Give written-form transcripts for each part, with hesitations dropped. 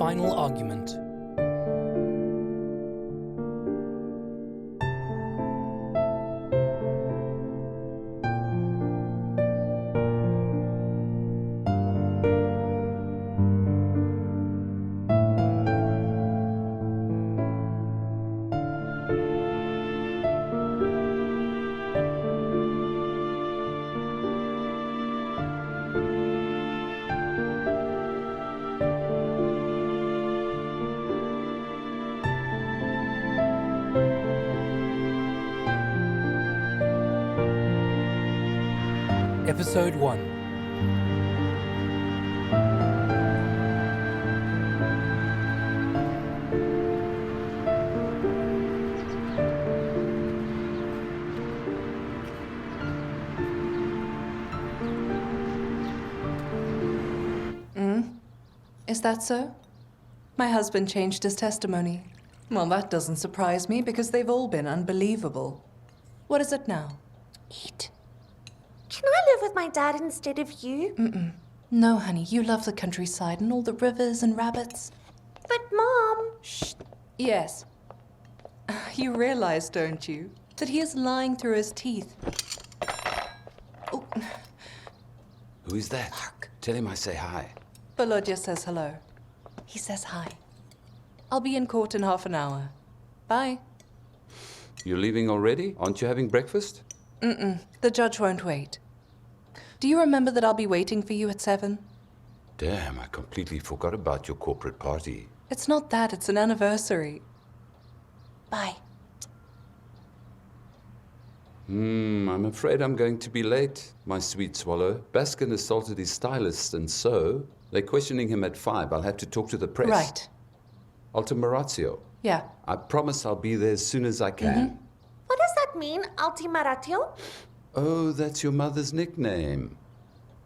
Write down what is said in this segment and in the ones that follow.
final argument. Episode 1. Is that so? My husband changed his testimony. Well, that doesn't surprise me because they've all been unbelievable. What is it now? Eat. Can I live with my dad instead of you? No, honey, you love the countryside and all the rivers and rabbits. But Mom... Shh. Yes. You realize, don't you, that he is lying through his teeth. Oh. Who is that? Mark. Tell him I say hi. Volodya says hello. He says hi. I'll be in court in half an hour. Bye. You're leaving already? Aren't you having breakfast? The judge won't wait. Do you remember that I'll be waiting for you at 7? Damn, I completely forgot about your corporate party. It's not that, it's an anniversary. Bye. I'm afraid I'm going to be late, my sweet swallow. Baskin assaulted his stylist, and so they're questioning him at 5. I'll have to talk to the press. Right. Ultimaratio. Yeah. I promise I'll be there as soon as I can. What does that mean, ultima ratio? Oh, that's your mother's nickname.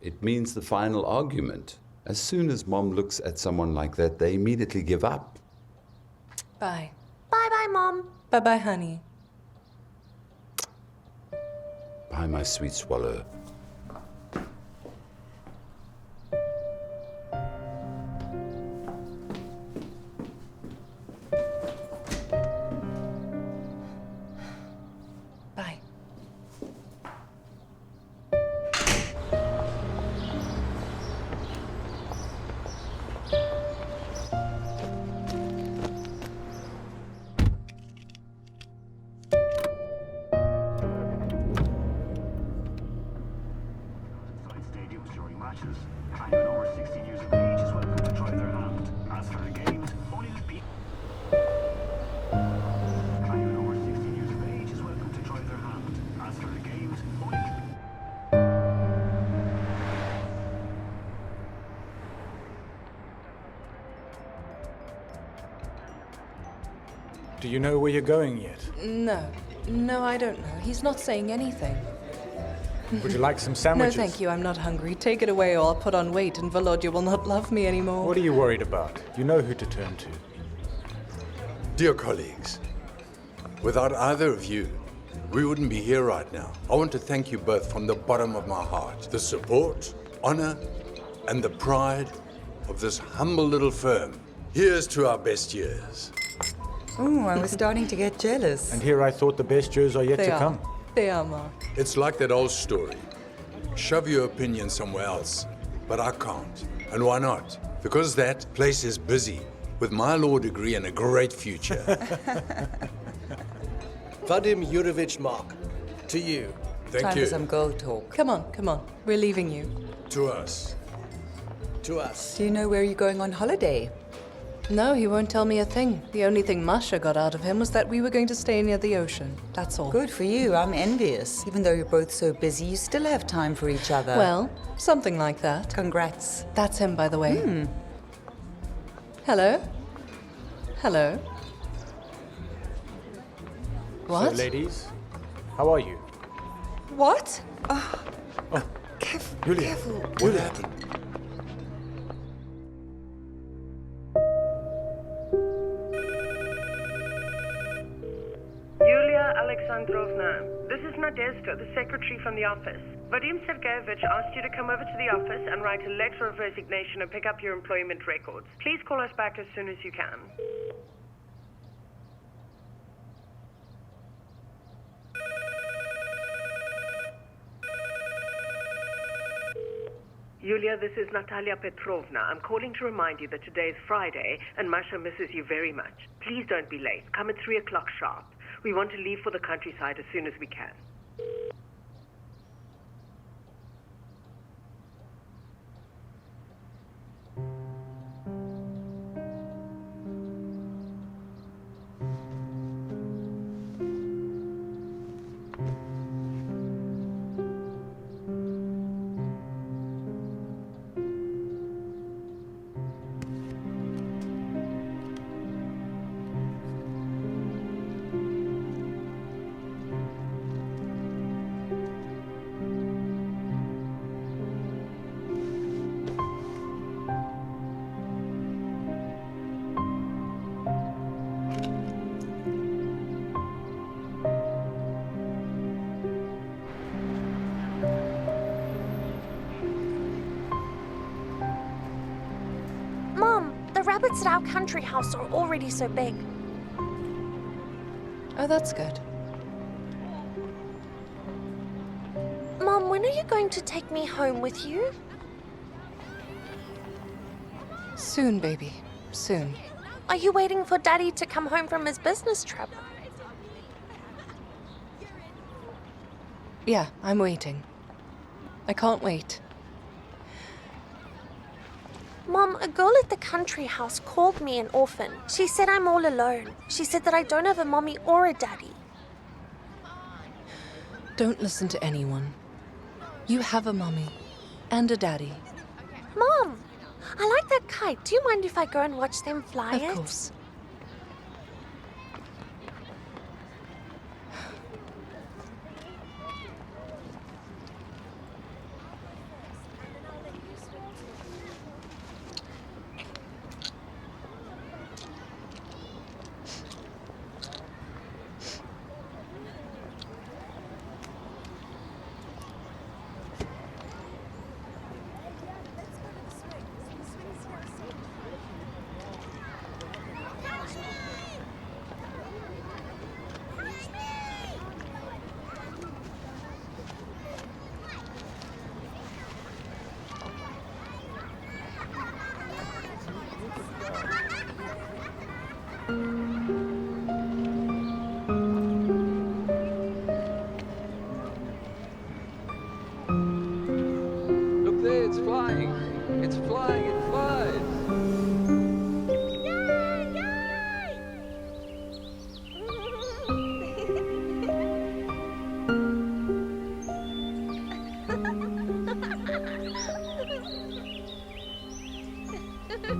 It means the final argument. As soon as Mom looks at someone like that, they immediately give up. Bye. Bye-bye, Mom. Bye-bye, honey. Bye, my sweet swallow. Bye. Stadiums during matches. Anyone over 16 years of age is welcome to try their hand. As for the games, only the people. Anyone over 16 years of age is welcome to try their hand. As for the games, only the Do you know where you're going yet? No, I don't know. He's not saying anything. Would you like some No, sandwiches? thank you. I'm not hungry. Take it away or I'll put on weight and Volodya will not love me anymore. What are you worried about? You know who to turn to. Dear colleagues, without either of you, we wouldn't be here right now. I want to thank you both from the bottom of my heart. The support, honor, and the pride of this humble little firm. Here's to our best years. Oh, I was starting to get jealous. And here I thought the best years are yet They to are. come. They are, Mark. It's like that old story. Shove your opinion somewhere else, but I can't. And why not? Because that place is busy with my law degree and a great future. Vadim Yurovich Mark, to you. Thank Time you. for some girl talk. Come on. We're leaving you. To us. To us. Do you know where you're going on holiday? No, he won't tell me a thing. The only thing Masha got out of him was that we were going to stay near the ocean. That's all. Good for you. I'm envious. Even though you're both so busy, you still have time for each other. Well, something like that. Congrats. That's him, by the way. Hello? Hello? What? So, ladies, how are you? What? Yulia, What happened? Yulia Alexandrovna, this is Nadezhda, the secretary from the office. Vadim Sergeyevich asked you to come over to the office and write a letter of resignation and pick up your employment records. Please call us back as soon as you can. Yulia, this is Natalia Petrovna. I'm calling to remind you that today is Friday and Masha misses you very much. Please don't be late. Come at 3 o'clock sharp. We want to leave for the countryside as soon as we can. The rabbits at our country house are already so big. Oh, that's good. Mom, when are you going to take me home with you? Soon, baby. Soon. Are you waiting for Daddy to come home from his business trip? Yeah, I'm waiting. I can't wait. Mom, a girl at the country house called me an orphan. She said I'm all alone. She said that I don't have a mommy or a daddy. Don't listen to anyone. You have a mommy and a daddy. Mom, I like that kite. Do you mind if I go and watch them fly it? Of course. Look there, it's flying. It's flying, it flies.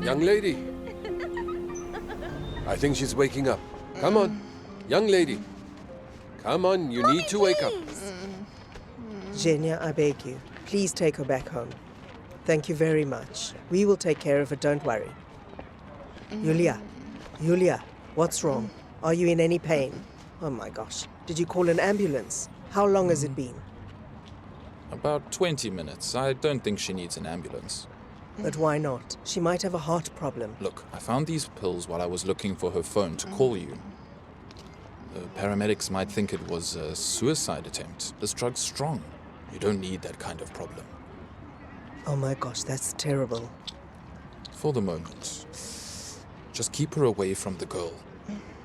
Young lady. I think she's waking up. Come on. Young lady. Come on, you need to wake up. Zhenya, I beg you, please take her back home. Thank you very much. We will take care of her, don't worry. Yulia, what's wrong? Are you in any pain? Oh my gosh, did you call an ambulance? How long has it been? About 20 minutes. I don't think she needs an ambulance. But why not? She might have a heart problem. Look, I found these pills while I was looking for her phone to call you. The paramedics might think it was a suicide attempt. This drug's strong. You don't need that kind of problem. Oh my gosh, that's terrible. For the moment. Just keep her away from the girl.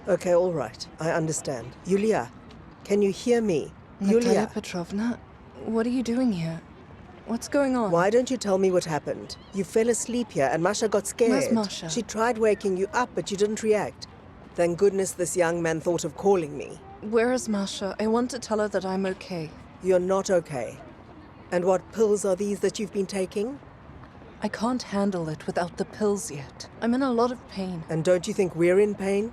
Okay, all right. I understand. Yulia, can you hear me? Natalia Yulia Petrovna, what are you doing here? What's going on? Why don't you tell me what happened? You fell asleep here and Masha got scared. Where's Masha? She tried waking you up, but you didn't react. Thank goodness this young man thought of calling me. Where is Masha? I want to tell her that I'm okay. You're not okay. And what pills are these that you've been taking? I can't handle it without the pills yet. I'm in a lot of pain. And don't you think we're in pain?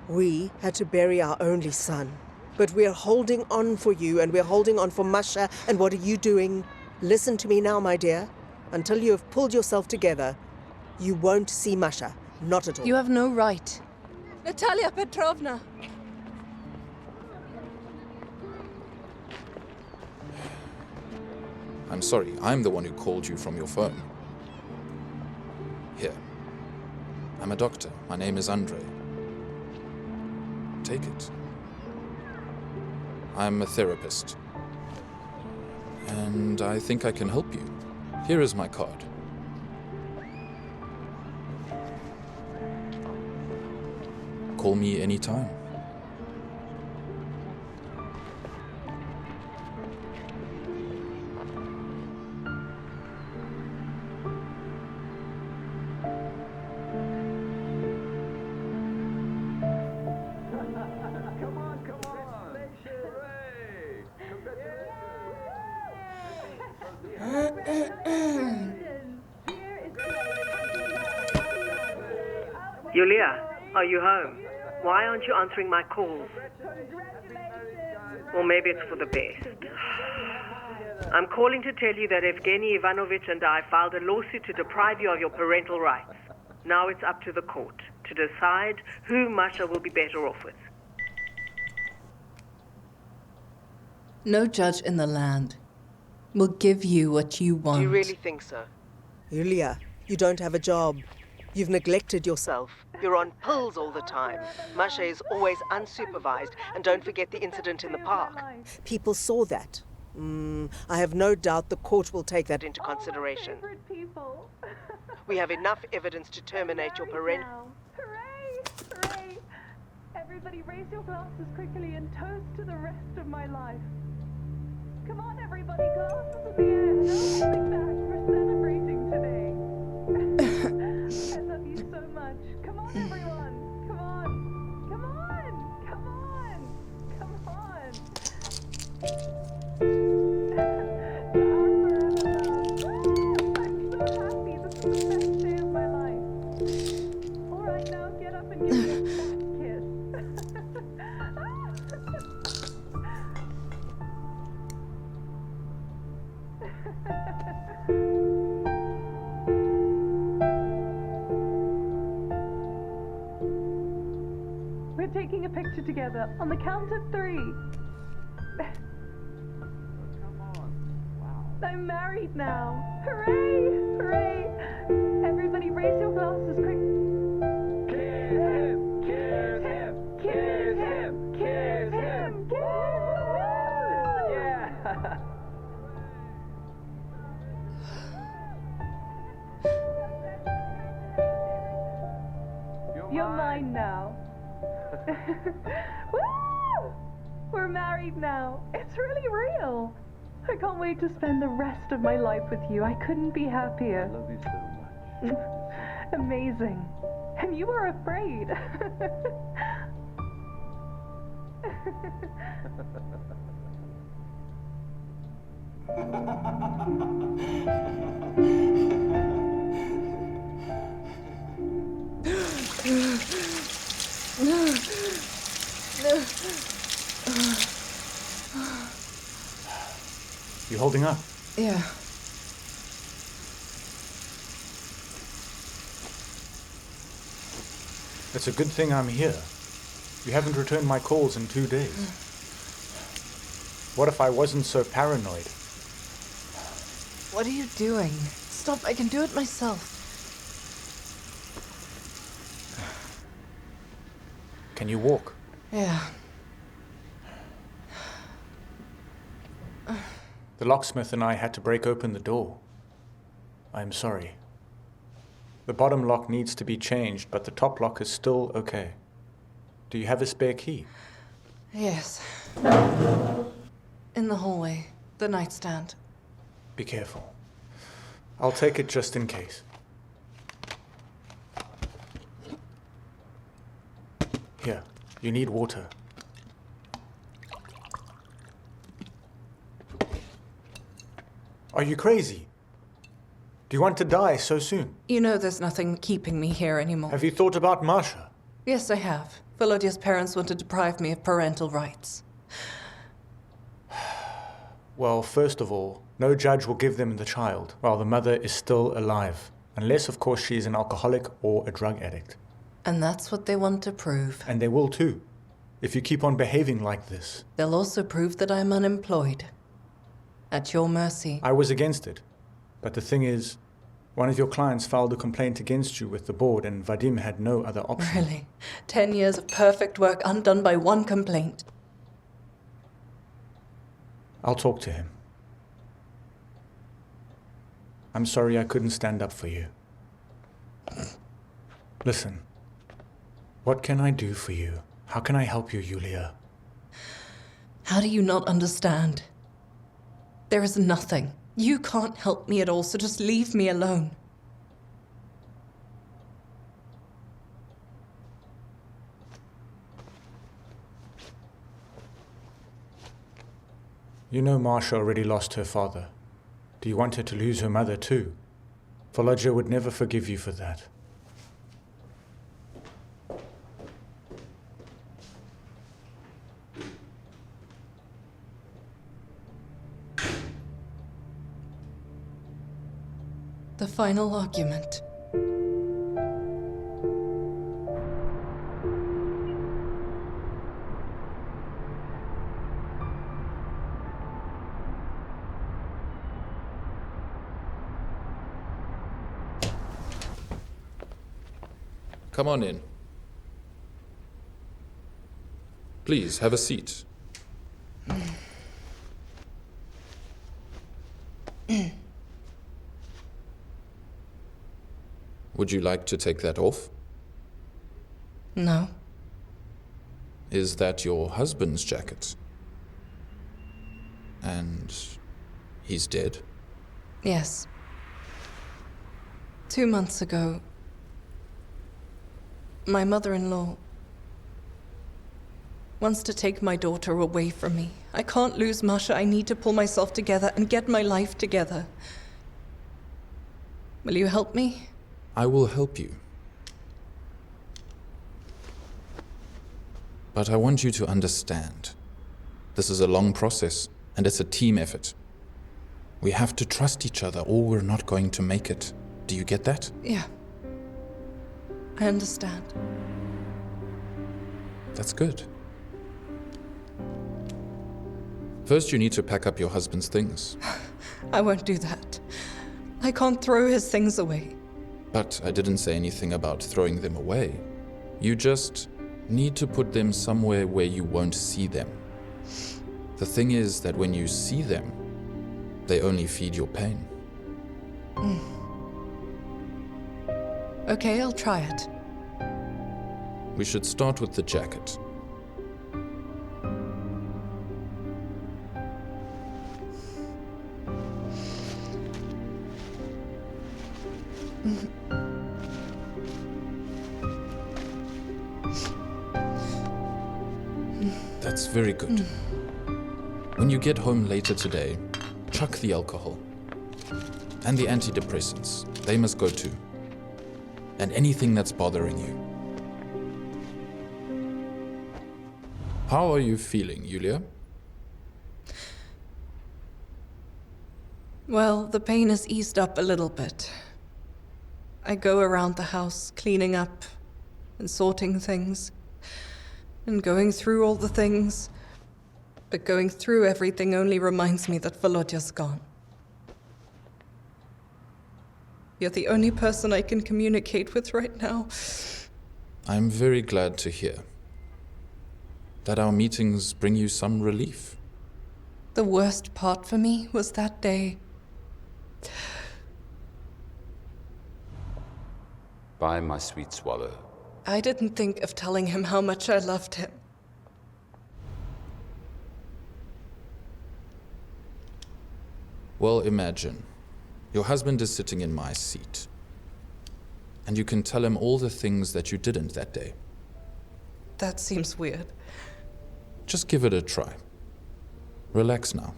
We had to bury our only son. But we're holding on for you, and we're holding on for Masha. And what are you doing? Listen to me now, my dear. Until you have pulled yourself together, you won't see Masha. Not at all. You have no right. Natalia Petrovna! I'm sorry, I'm the one who called you from your phone. Here. I'm a doctor. My name is Andrei. Take it. I'm a therapist. And I think I can help you. Here is my card. Call me anytime. Yulia, are you home? Why aren't you answering my calls? Or maybe it's for the best. I'm calling to tell you that Evgeny Ivanovich and I filed a lawsuit to deprive you of your parental rights. Now it's up to the court to decide who Masha will be better off with. No judge in the land will give you what you want. Do you really think so? Yulia, you don't have a job. You've neglected yourself. You're on pills all the time. Masha is always unsupervised. And don't forget the incident in the park. People saw that. I have no doubt the court will take that into consideration. We have enough evidence to terminate your parental. Hooray! Hooray! Everybody raise your glasses quickly and toast to the rest of my life. Come on, everybody, glasses in the air. No holding back. We're celebrating today. I love you so much. Come on, everyone. Come on. Come on. Come on. Come on. To our forever love. I'm so happy. This is the best day of my life. All right, now get up and give me a fat kiss. We're taking a picture together on the count of 3. I'm married now. Hooray! Hooray! Everybody raise your glasses quick. Kiss him! Kiss him! Kiss him! Kiss him! Kiss him! Yeah! You're mine now. Woo! We're married now. It's really real. I can't wait to spend the rest of my life with you. I couldn't be happier. I love you so much. Amazing. And you were afraid. You holding up? Yeah. It's a good thing I'm here. You haven't returned my calls in 2 days. What if I wasn't so paranoid? What are you doing? Stop, I can do it myself. Can you walk? Yeah. The locksmith and I had to break open the door. I'm sorry. The bottom lock needs to be changed, but the top lock is still okay. Do you have a spare key? Yes. In the hallway, the nightstand. Be careful. I'll take it just in case. Here, you need water. Are you crazy? Do you want to die so soon? You know there's nothing keeping me here anymore. Have you thought about Masha? Yes, I have. Volodya's parents want to deprive me of parental rights. Well, first of all, no judge will give them the child while the mother is still alive. Unless, of course, she's an alcoholic or a drug addict. And that's what they want to prove. And they will too, if you keep on behaving like this. They'll also prove that I'm unemployed. At your mercy. I was against it. But the thing is, one of your clients filed a complaint against you with the board, and Vadim had no other option. Really? 10 years of perfect work undone by one complaint. I'll talk to him. I'm sorry I couldn't stand up for you. Listen, what can I do for you? How can I help you, Yulia? How do you not understand? There is nothing. You can't help me at all, so just leave me alone. You know Marsha already lost her father. Do you want her to lose her mother too? Volodya would never forgive you for that. The final argument. Come on in. Please, have a seat. Would you like to take that off? No. Is that your husband's jacket? And he's dead? Yes. 2 months ago, my mother-in-law wants to take my daughter away from me. I can't lose Masha. I need to pull myself together and get my life together. Will you help me? I will help you. But I want you to understand. This is a long process, and it's a team effort. We have to trust each other, or we're not going to make it. Do you get that? Yeah. I understand. That's good. First, you need to pack up your husband's things. I won't do that. I can't throw his things away. But I didn't say anything about throwing them away. You just need to put them somewhere where you won't see them. The thing is that when you see them, they only feed your pain. Okay, I'll try it. We should start with the jacket. That's very good. When you get home later today, chuck the alcohol. And the antidepressants. They must go too. And anything that's bothering you. How are you feeling, Yulia? Well, the pain has eased up a little bit. I go around the house, cleaning up and sorting things. And going through all the things. But going through everything only reminds me that Volodya's gone. You're the only person I can communicate with right now. I'm very glad to hear that our meetings bring you some relief. The worst part for me was that day. Bye, my sweet swallow. I didn't think of telling him how much I loved him. Well, imagine. Your husband is sitting in my seat. And you can tell him all the things that you didn't that day. That seems weird. Just give it a try. Relax now.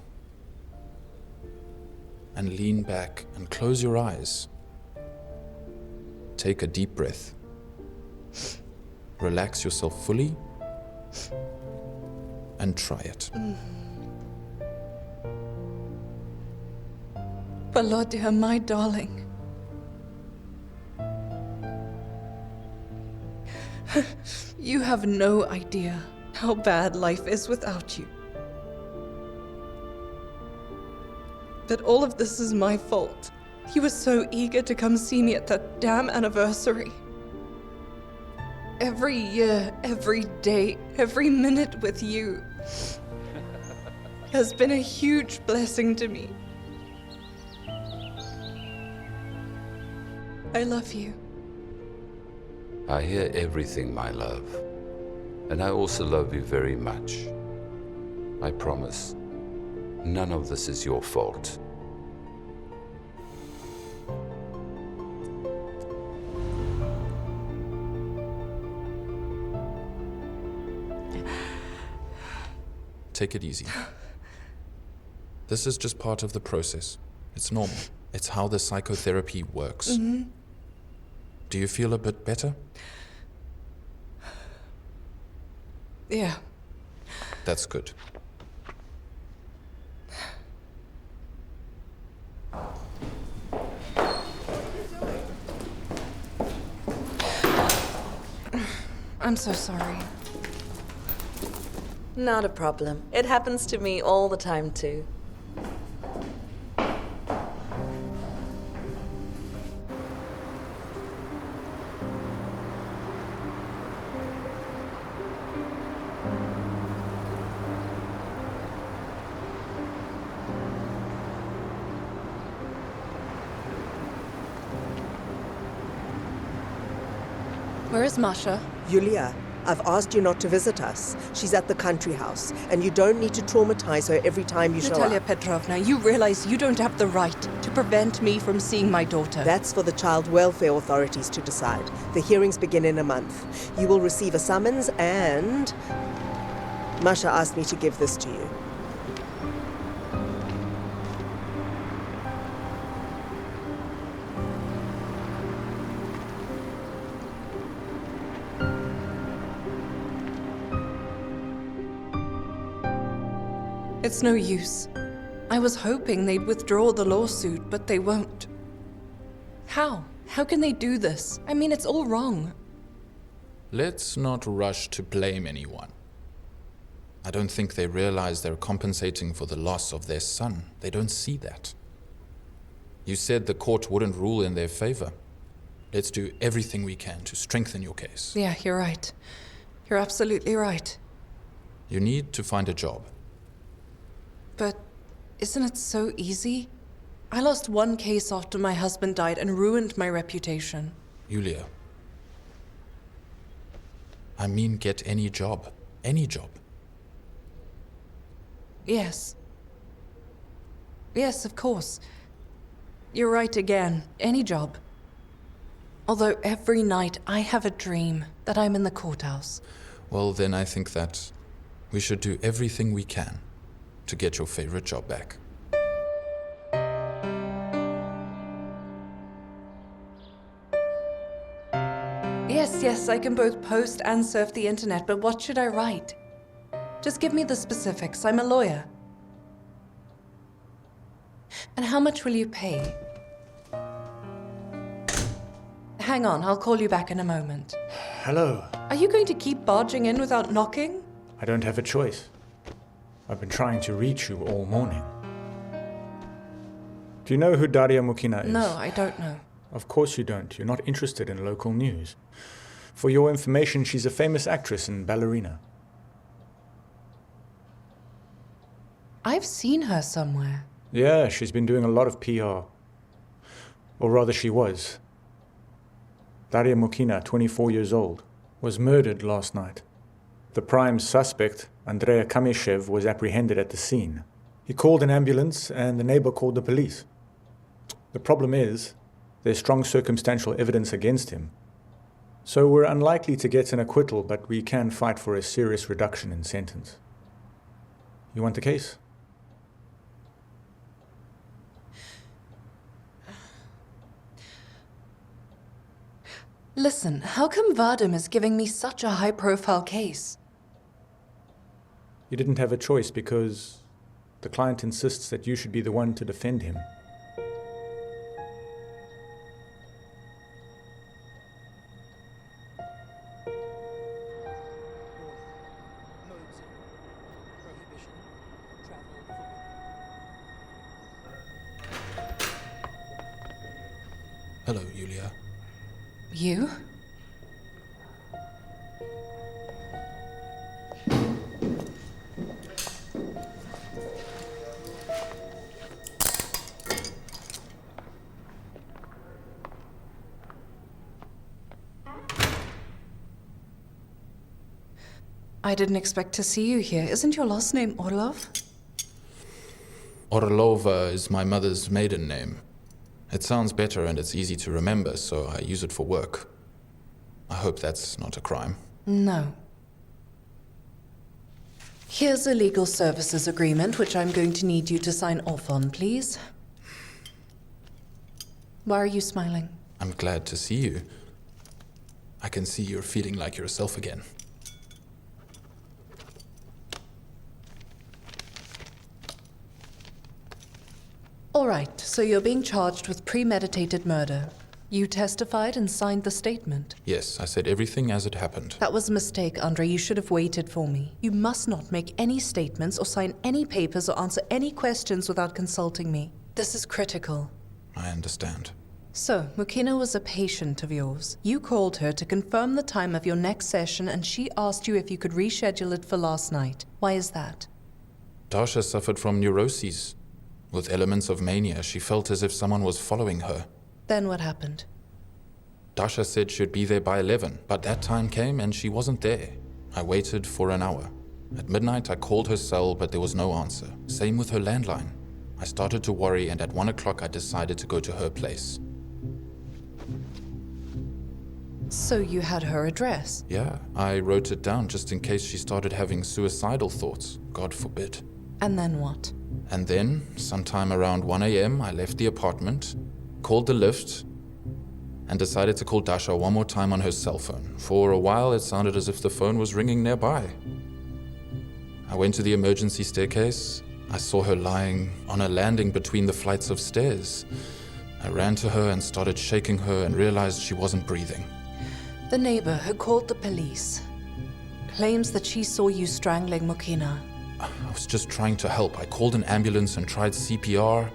And lean back and close your eyes. Take a deep breath. Relax yourself fully. And try it. Volodya, my darling. You have no idea how bad life is without you. But all of this is my fault. He was so eager to come see me at that damn anniversary. Every year, every day, every minute with you has been a huge blessing to me. I love you. I hear everything, my love. And I also love you very much. I promise, none of this is your fault. Take it easy. This is just part of the process. It's normal. It's how the psychotherapy works. Mm-hmm. Do you feel a bit better? Yeah. That's good. I'm so sorry. Not a problem. It happens to me all the time, too. Where is Masha? Yulia, I've asked you not to visit us. She's at the country house, and you don't need to traumatize her every time you show Natalia up. Petrovna, you realize you don't have the right to prevent me from seeing my daughter. That's for the child welfare authorities to decide. The hearings begin in a month. You will receive a summons and... Masha asked me to give this to you. It's no use. I was hoping they'd withdraw the lawsuit, but they won't. How? How can they do this? I mean, it's all wrong. Let's not rush to blame anyone. I don't think they realize they're compensating for the loss of their son. They don't see that. You said the court wouldn't rule in their favor. Let's do everything we can to strengthen your case. Yeah, you're right. You're absolutely right. You need to find a job. But isn't it so easy? I lost one case after my husband died and ruined my reputation. Yulia. I mean, get any job. Any job. Yes. Yes, of course. You're right again. Any job. Although every night I have a dream that I'm in the courthouse. Well, then I think that we should do everything we can to get your favorite job back. Yes, I can both post and surf the internet, but what should I write? Just give me the specifics. I'm a lawyer. And how much will you pay? Hang on, I'll call you back in a moment. Hello. Are you going to keep barging in without knocking? I don't have a choice. I've been trying to reach you all morning. Do you know who Daria Mukina is? No, I don't know. Of course you don't. You're not interested in local news. For your information, she's a famous actress and ballerina. I've seen her somewhere. Yeah, she's been doing a lot of PR. Or rather, she was. Daria Mukina, 24 years old, was murdered last night. The prime suspect, Andrei Orlov, was apprehended at the scene. He called an ambulance and the neighbor called the police. The problem is, there's strong circumstantial evidence against him. So we're unlikely to get an acquittal, but we can fight for a serious reduction in sentence. You want the case? Listen, how come Vadim is giving me such a high-profile case? You didn't have a choice because the client insists that you should be the one to defend him. Hello, Yulia. You? I didn't expect to see you here. Isn't your last name Orlov? Orlova is my mother's maiden name. It sounds better and it's easy to remember, so I use it for work. I hope that's not a crime. No. Here's a legal services agreement, which I'm going to need you to sign off on, please. Why are you smiling? I'm glad to see you. I can see you're feeling like yourself again. All right, so you're being charged with premeditated murder. You testified and signed the statement. Yes, I said everything as it happened. That was a mistake, Andrei. You should have waited for me. You must not make any statements or sign any papers or answer any questions without consulting me. This is critical. I understand. So, Mukina was a patient of yours. You called her to confirm the time of your next session and she asked you if you could reschedule it for last night. Why is that? Dasha suffered from neuroses. With elements of mania, she felt as if someone was following her. Then what happened? Dasha said she'd be there by 11, but that time came and she wasn't there. I waited for an hour. At midnight, I called her cell, but there was no answer. Same with her landline. I started to worry, and at 1 o'clock, I decided to go to her place. So you had her address? Yeah, I wrote it down just in case she started having suicidal thoughts. God forbid. And then what? And then, sometime around 1 a.m., I left the apartment, called the lift, and decided to call Dasha one more time on her cell phone. For a while, it sounded as if the phone was ringing nearby. I went to the emergency staircase. I saw her lying on a landing between the flights of stairs. I ran to her and started shaking her and realized she wasn't breathing. The neighbor who called the police claims that she saw you strangling Mukina. I was just trying to help. I called an ambulance and tried CPR.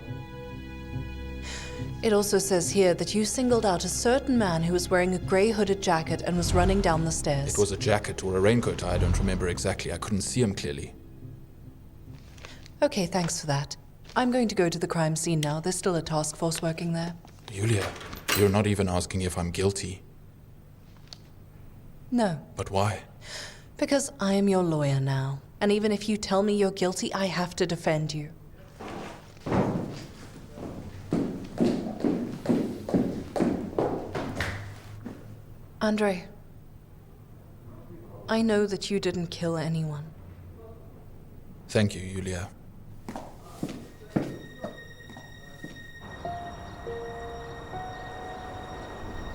It also says here that you singled out a certain man who was wearing a grey hooded jacket and was running down the stairs. It was a jacket or a raincoat. I don't remember exactly. I couldn't see him clearly. Okay, thanks for that. I'm going to go to the crime scene now. There's still a task force working there. Yulia, you're not even asking if I'm guilty. No. But why? Because I am your lawyer now. And even if you tell me you're guilty, I have to defend you. Andrei, I know that you didn't kill anyone. Thank you, Yulia.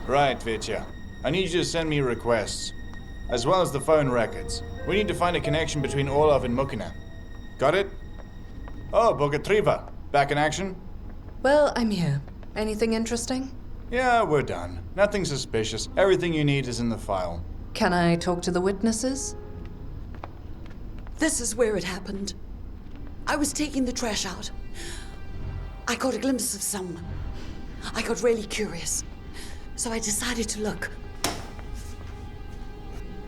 Right, Vitya. I need you to send me requests, as well as the phone records. We need to find a connection between Orlov and Mukina. Got it? Oh, Bogatyreva. Back in action? Well, I'm here. Anything interesting? Yeah, we're done. Nothing suspicious. Everything you need is in the file. Can I talk to the witnesses? This is where it happened. I was taking the trash out. I caught a glimpse of someone. I got really curious. So I decided to look.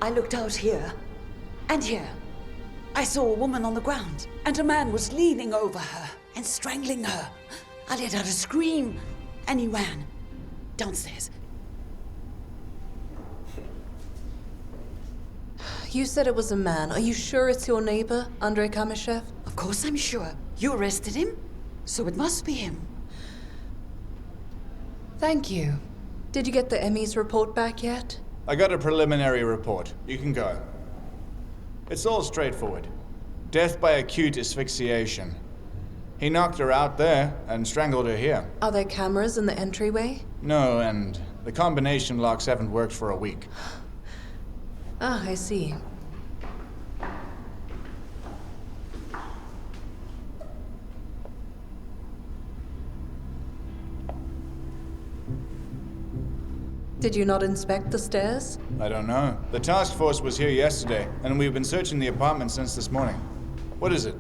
I looked out here and here. I saw a woman on the ground, and a man was leaning over her and strangling her. I let out a scream, and he ran downstairs. You said it was a man. Are you sure it's your neighbor, Andrei Kamyshev? Of course I'm sure. You arrested him, so it must be him. Thank you. Did you get the ME's report back yet? I got a preliminary report. You can go. It's all straightforward. Death by acute asphyxiation. He knocked her out there and strangled her here. Are there cameras in the entryway? No, and the combination locks haven't worked for a week. Ah, I see. Did you not inspect the stairs? I don't know. The task force was here yesterday, and we've been searching the apartment since this morning. What is it?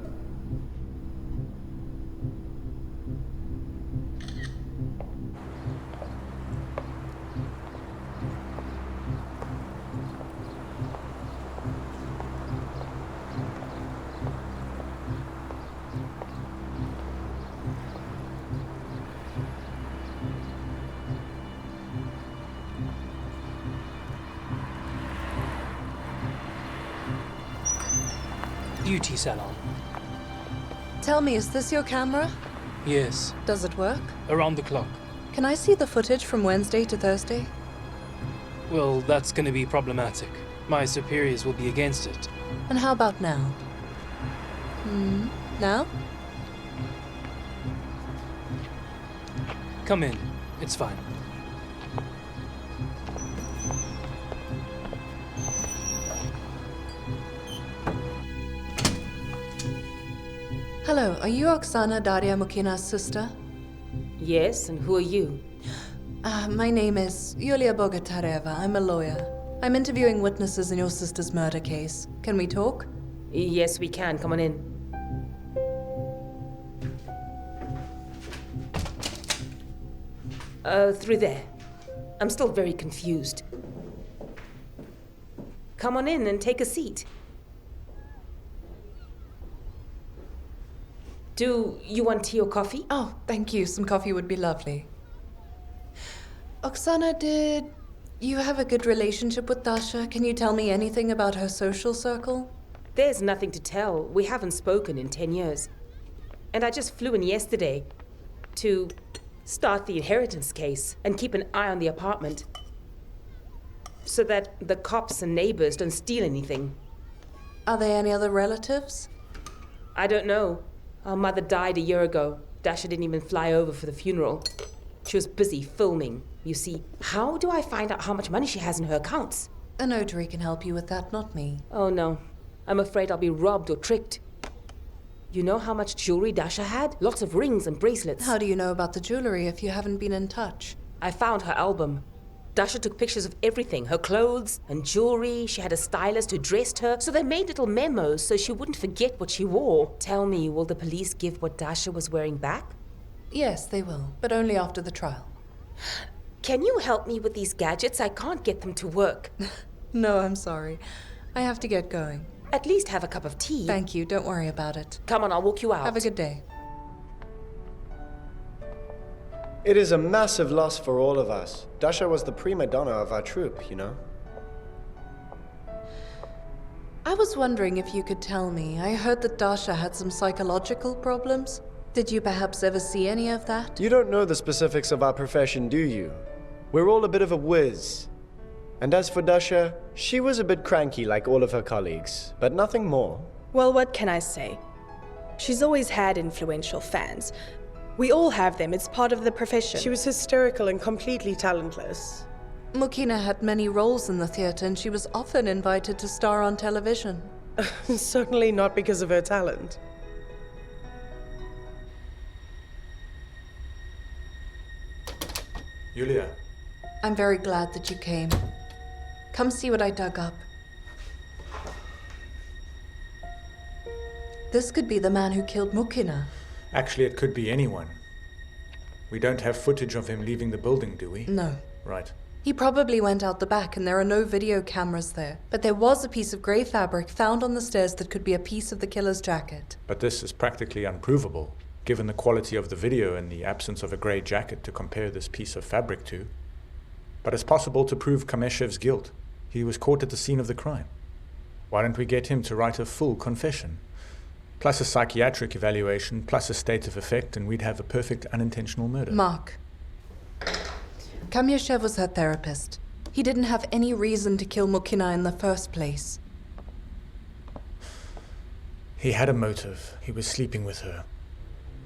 beauty salon. Tell me, is this your camera? Yes, Does it work? around the clock. Can I see the footage from Wednesday to Thursday? Well, that's gonna be problematic. My superiors will be against it. And how about now? Now? Come in. It's fine. Hello, are you Oksana Daria Mukina's sister? Yes, and who are you? My name is Yulia Bogatyreva. I'm a lawyer. I'm interviewing witnesses in your sister's murder case. Can we talk? Yes, we can. Come on in. Through there. I'm still very confused. Come on in and take a seat. Do you want tea or coffee? Oh, thank you. Some coffee would be lovely. Oksana, did you have a good relationship with Dasha? Can you tell me anything about her social circle? There's nothing to tell. We haven't spoken in 10 years. And I just flew in yesterday to start the inheritance case and keep an eye on the apartment so that the cops and neighbors don't steal anything. Are there any other relatives? I don't know. Our mother died a year ago. Dasha didn't even fly over for the funeral. She was busy filming. You see, how do I find out how much money she has in her accounts? A notary can help you with that, not me. Oh no. I'm afraid I'll be robbed or tricked. You know how much jewelry Dasha had? Lots of rings and bracelets. How do you know about the jewelry if you haven't been in touch? I found her album. Dasha took pictures of everything, her clothes and jewelry. She had a stylist who dressed her, so they made little memos so she wouldn't forget what she wore. Tell me, will the police give what Dasha was wearing back? Yes, they will, but only after the trial. Can you help me with these gadgets? I can't get them to work. No, I'm sorry. I have to get going. At least have a cup of tea. Thank you, don't worry about it. Come on, I'll walk you out. Have a good day. It is a massive loss for all of us. Dasha was the prima donna of our troupe, you know? I was wondering if you could tell me. I heard that Dasha had some psychological problems. Did you perhaps ever see any of that? You don't know the specifics of our profession, do you? We're all a bit of a whiz. And as for Dasha, she was a bit cranky like all of her colleagues, but nothing more. Well, what can I say? She's always had influential fans. We all have them, it's part of the profession. She was hysterical and completely talentless. Mukina had many roles in the theatre and she was often invited to star on television. Certainly not because of her talent. Yulia. I'm very glad that you came. Come see what I dug up. This could be the man who killed Mukina. Actually, it could be anyone. We don't have footage of him leaving the building, do we? No. Right. He probably went out the back and there are no video cameras there. But there was a piece of grey fabric found on the stairs that could be a piece of the killer's jacket. But this is practically unprovable, given the quality of the video and the absence of a grey jacket to compare this piece of fabric to. But it's possible to prove Kameshev's guilt. He was caught at the scene of the crime. Why don't we get him to write a full confession? Plus a psychiatric evaluation, plus a state of effect, and we'd have a perfect unintentional murder. Mark. Kamyashev was her therapist. He didn't have any reason to kill Mukina in the first place. He had a motive. He was sleeping with her.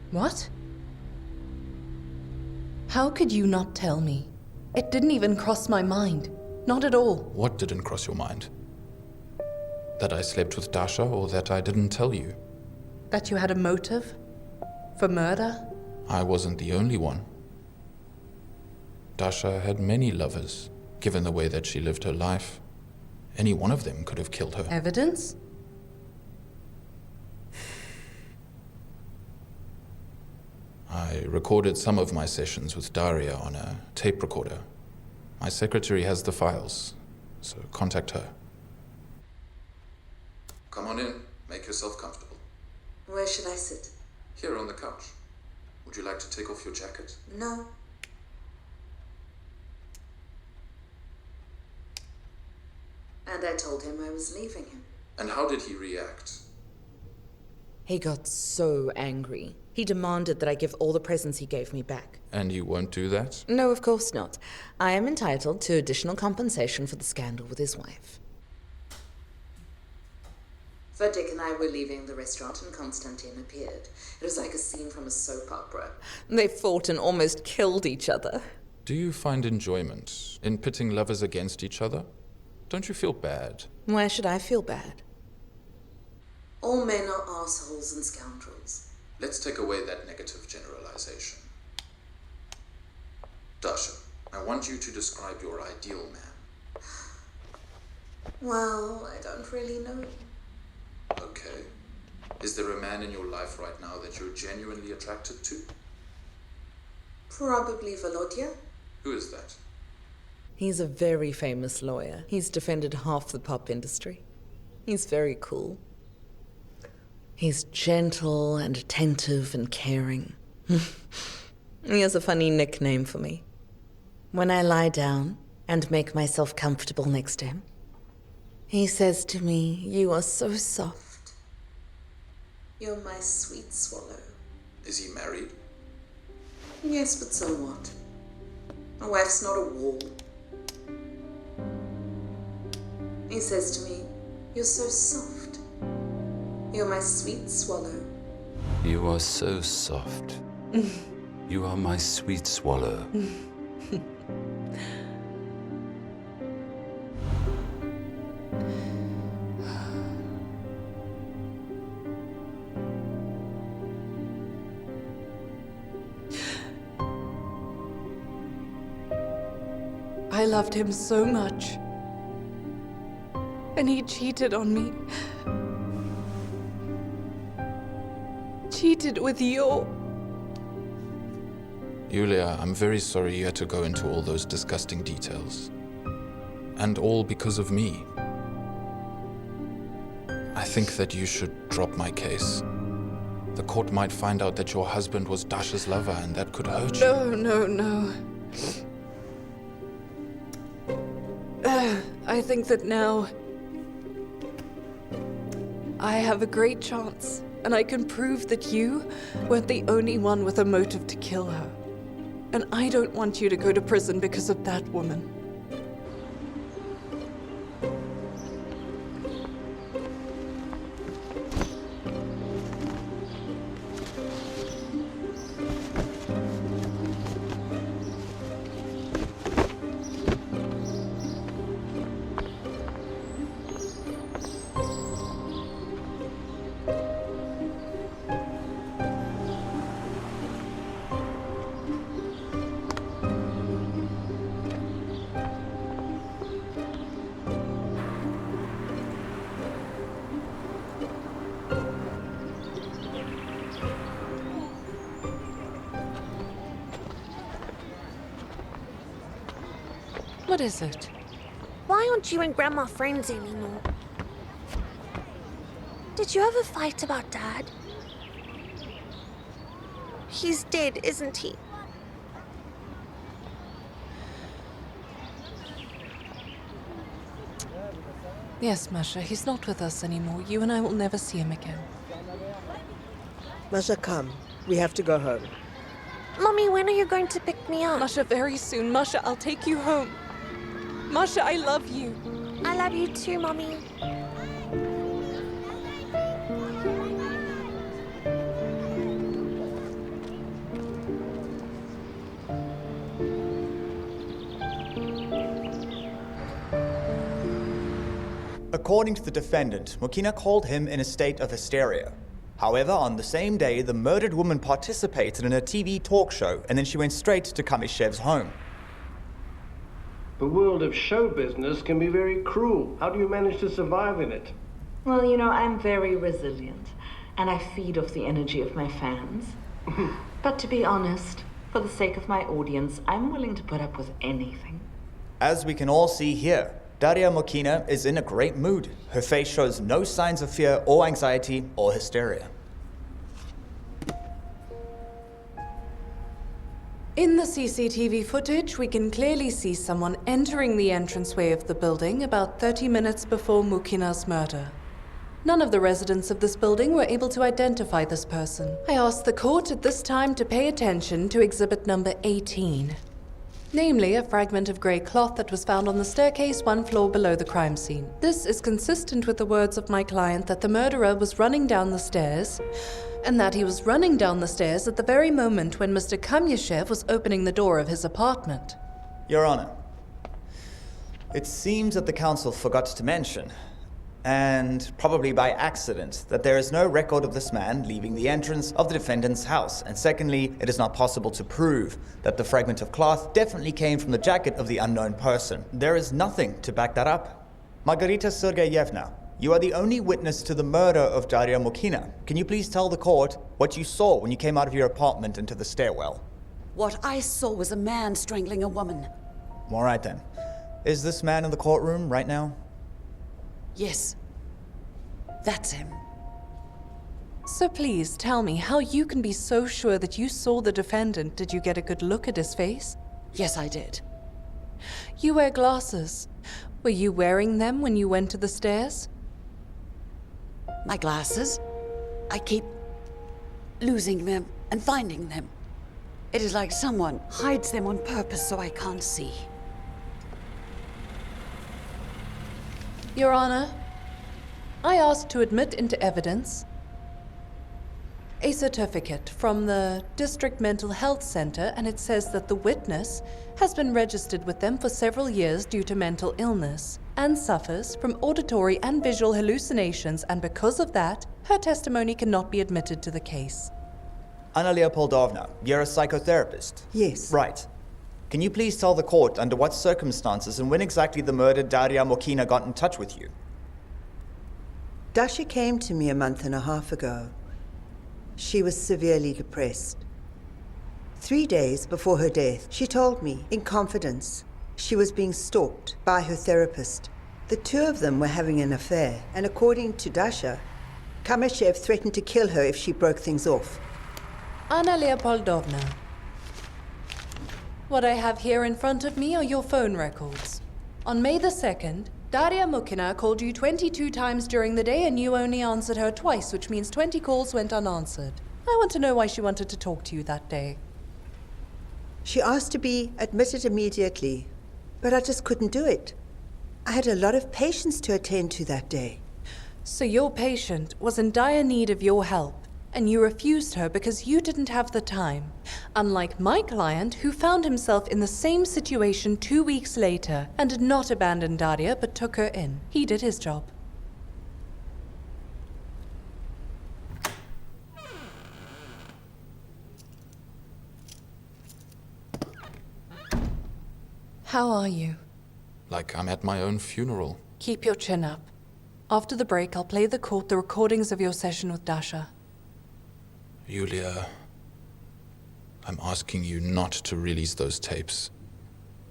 What? How could you not tell me? It didn't even cross my mind. Not at all. What didn't cross your mind? That I slept with Dasha or that I didn't tell you? That you had a motive? For murder? I wasn't the only one. Dasha had many lovers, given the way that she lived her life. Any one of them could have killed her. Evidence? I recorded some of my sessions with Daria on a tape recorder. My secretary has the files, so contact her. Come on in. Make yourself comfortable. Where should I sit? Here on the couch. Would you like to take off your jacket? No. And I told him I was leaving him. And how did he react? He got so angry. He demanded that I give all the presents he gave me back. And you won't do that? No, of course not. I am entitled to additional compensation for the scandal with his wife. Dick and I were leaving the restaurant and Constantine appeared. It was like a scene from a soap opera. They fought and almost killed each other. Do you find enjoyment in pitting lovers against each other? Don't you feel bad? Why should I feel bad? All men are assholes and scoundrels. Let's take away that negative generalization. Dasha, I want you to describe your ideal man. Well, I don't really know. Okay. Is there a man in your life right now that you're genuinely attracted to? Probably Volodya. Who is that? He's a very famous lawyer. He's defended half the pop industry. He's very cool. He's gentle and attentive and caring. He has a funny nickname for me. When I lie down and make myself comfortable next to him, he says to me, "You are so soft. You're my sweet swallow." Is he married? Yes, but so what? My wife's not a wall. He says to me, "You're so soft. You're my sweet swallow." You are so soft. You are my sweet swallow. I loved him so much. And he cheated on me. Cheated with you. Yulia, I'm very sorry you had to go into all those disgusting details. And all because of me. I think that you should drop my case. The court might find out that your husband was Dasha's lover, and that could hurt you. No. I think that now I have a great chance, and I can prove that you weren't the only one with a motive to kill her. And I don't want you to go to prison because of that woman. What is it? Why aren't you and Grandma friends anymore? Did you ever fight about Dad? He's dead, isn't he? Yes, Masha, he's not with us anymore. You and I will never see him again. Masha, come. We have to go home. Mommy, when are you going to pick me up? Masha, very soon. Masha, I'll take you home. Masha, I love you. I love you too, Mommy. According to the defendant, Mokina called him in a state of hysteria. However, on the same day, the murdered woman participated in a TV talk show, and then she went straight to Kamishev's home. The world of show business can be very cruel. How do you manage to survive in it? Well, you know, I'm very resilient, and I feed off the energy of my fans. But to be honest, for the sake of my audience, I'm willing to put up with anything. As we can all see here, Daria Mokina is in a great mood. Her face shows no signs of fear or anxiety or hysteria. In the CCTV footage, we can clearly see someone entering the entranceway of the building about 30 minutes before Mukina's murder. None of the residents of this building were able to identify this person. I asked the court at this time to pay attention to exhibit number 18. Namely, a fragment of grey cloth that was found on the staircase 1 floor below the crime scene. This is consistent with the words of my client that the murderer was running down the stairs, and that he was running down the stairs at the very moment when Mr. Kamyashev was opening the door of his apartment. Your Honor, it seems that the council forgot to mention, and probably by accident, that there is no record of this man leaving the entrance of the defendant's house. And secondly, it is not possible to prove that the fragment of cloth definitely came from the jacket of the unknown person. There is nothing to back that up. Margarita Sergeyevna, you are the only witness to the murder of Daria Mokina. Can you please tell the court what you saw when you came out of your apartment into the stairwell? What I saw was a man strangling a woman. All right then. Is this man in the courtroom right now? Yes. That's him. So please tell me how you can be so sure that you saw the defendant. Did you get a good look at his face? Yes, I did. You wear glasses. Were you wearing them when you went to the stairs? My glasses? I keep losing them and finding them. It is like someone hides them on purpose so I can't see. Your Honor, I ask to admit into evidence a certificate from the District Mental Health Center, and it says that the witness has been registered with them for several years due to mental illness and suffers from auditory and visual hallucinations, and because of that, her testimony cannot be admitted to the case. Anna Leopoldovna, you're a psychotherapist? Yes. Right. Can you please tell the court under what circumstances and when exactly the murdered Daria Mokina got in touch with you? Dasha came to me a month and a half ago. She was severely depressed. 3 days before her death, she told me, in confidence, she was being stalked by her therapist. The two of them were having an affair, and according to Dasha, Kamyashev threatened to kill her if she broke things off. Anna Leopoldovna, what I have here in front of me are your phone records. On May the 2nd, Daria Mokina called you 22 times during the day and you only answered her twice, which means 20 calls went unanswered. I want to know why she wanted to talk to you that day. She asked to be admitted immediately, but I just couldn't do it. I had a lot of patients to attend to that day. So your patient was in dire need of your help, and you refused her because you didn't have the time. Unlike my client, who found himself in the same situation 2 weeks later and did not abandon Daria but took her in. He did his job. How are you? Like I'm at my own funeral. Keep your chin up. After the break, I'll play the court the recordings of your session with Dasha. Yulia, I'm asking you not to release those tapes.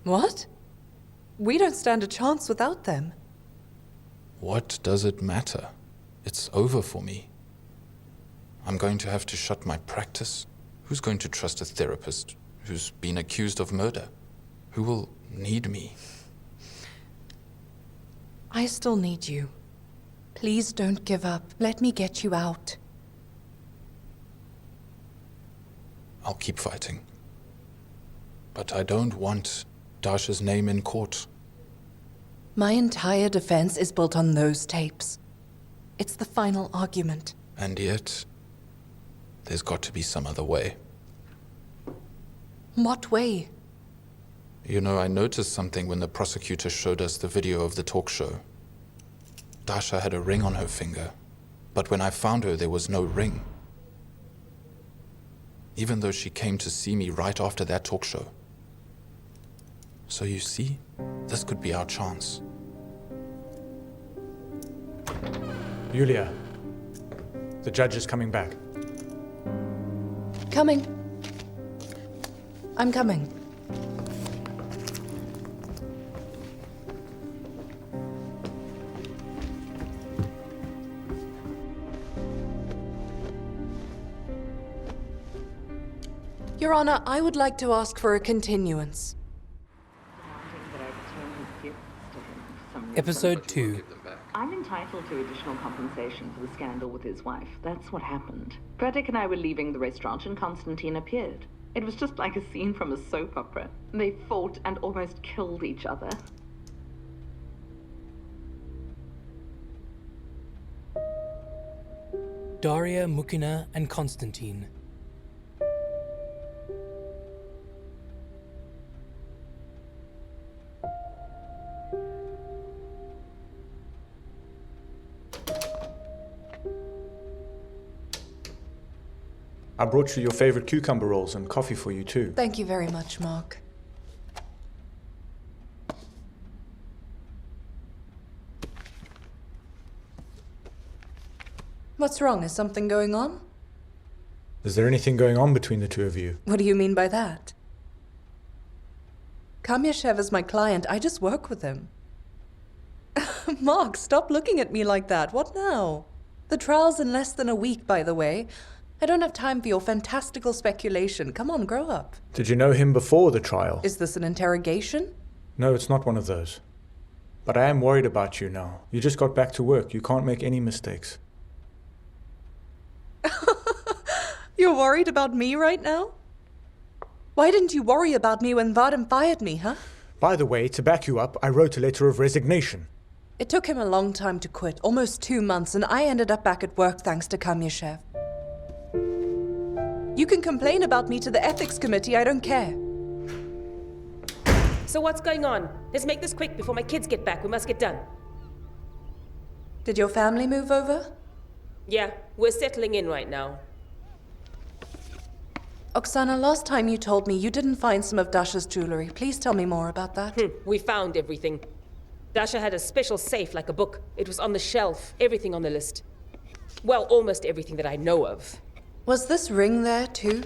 What? We don't stand a chance without them. What does it matter? It's over for me. I'm going to have to shut my practice. Who's going to trust a therapist who's been accused of murder? Who will need me? I still need you. Please don't give up. Let me get you out. I'll keep fighting. But I don't want Dasha's name in court. My entire defense is built on those tapes. It's the final argument. And yet, there's got to be some other way. What way? You know, I noticed something when the prosecutor showed us the video of the talk show. Dasha had a ring on her finger, but when I found her, there was no ring. Even though she came to see me right after that talk show. So you see, this could be our chance. Yulia, the judge is coming back. Coming. I'm coming. Your Honor, I would like to ask for a continuance. Episode 2. I'm entitled to additional compensation for the scandal with his wife. That's what happened. Pratik and I were leaving the restaurant and Konstantin appeared. It was just like a scene from a soap opera. They fought and almost killed each other. Daria, Mukina, and Konstantin. I brought you your favorite cucumber rolls and coffee for you too. Thank you very much, Mark. What's wrong? Is something going on? Is there anything going on between the two of you? What do you mean by that? Kamyashev is my client. I just work with him. Mark, stop looking at me like that. What now? The trial's in less than a week, by the way. I don't have time for your fantastical speculation. Come on, grow up. Did you know him before the trial? Is this an interrogation? No, it's not one of those. But I am worried about you now. You just got back to work. You can't make any mistakes. You're worried about me right now? Why didn't you worry about me when Vadim fired me, huh? By the way, to back you up, I wrote a letter of resignation. It took him a long time to quit, almost 2 months, and I ended up back at work thanks to Kamyashev. You can complain about me to the ethics committee, I don't care. So what's going on? Let's make this quick before my kids get back. We must get done. Did your family move over? Yeah, we're settling in right now. Oksana, last time you told me you didn't find some of Dasha's jewelry. Please tell me more about that. We found everything. Dasha had a special safe like a book. It was on the shelf. Everything on the list. Well, almost everything that I know of. Was this ring there too?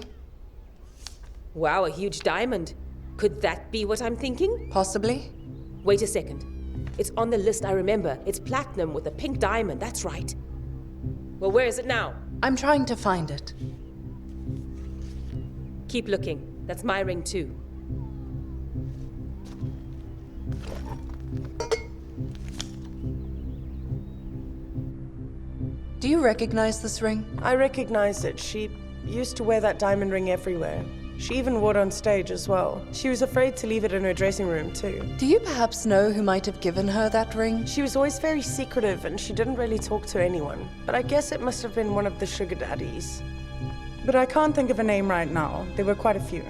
Wow, a huge diamond. Could that be what I'm thinking? Possibly. Wait a second. It's on the list, I remember. It's platinum with a pink diamond, that's right. Well, where is it now? I'm trying to find it. Keep looking. That's my ring too. Do you recognize this ring? I recognize it. She used to wear that diamond ring everywhere. She even wore it on stage as well. She was afraid to leave it in her dressing room too. Do you perhaps know who might have given her that ring? She was always very secretive and she didn't really talk to anyone. But I guess it must have been one of the sugar daddies. But I can't think of a name right now. There were quite a few.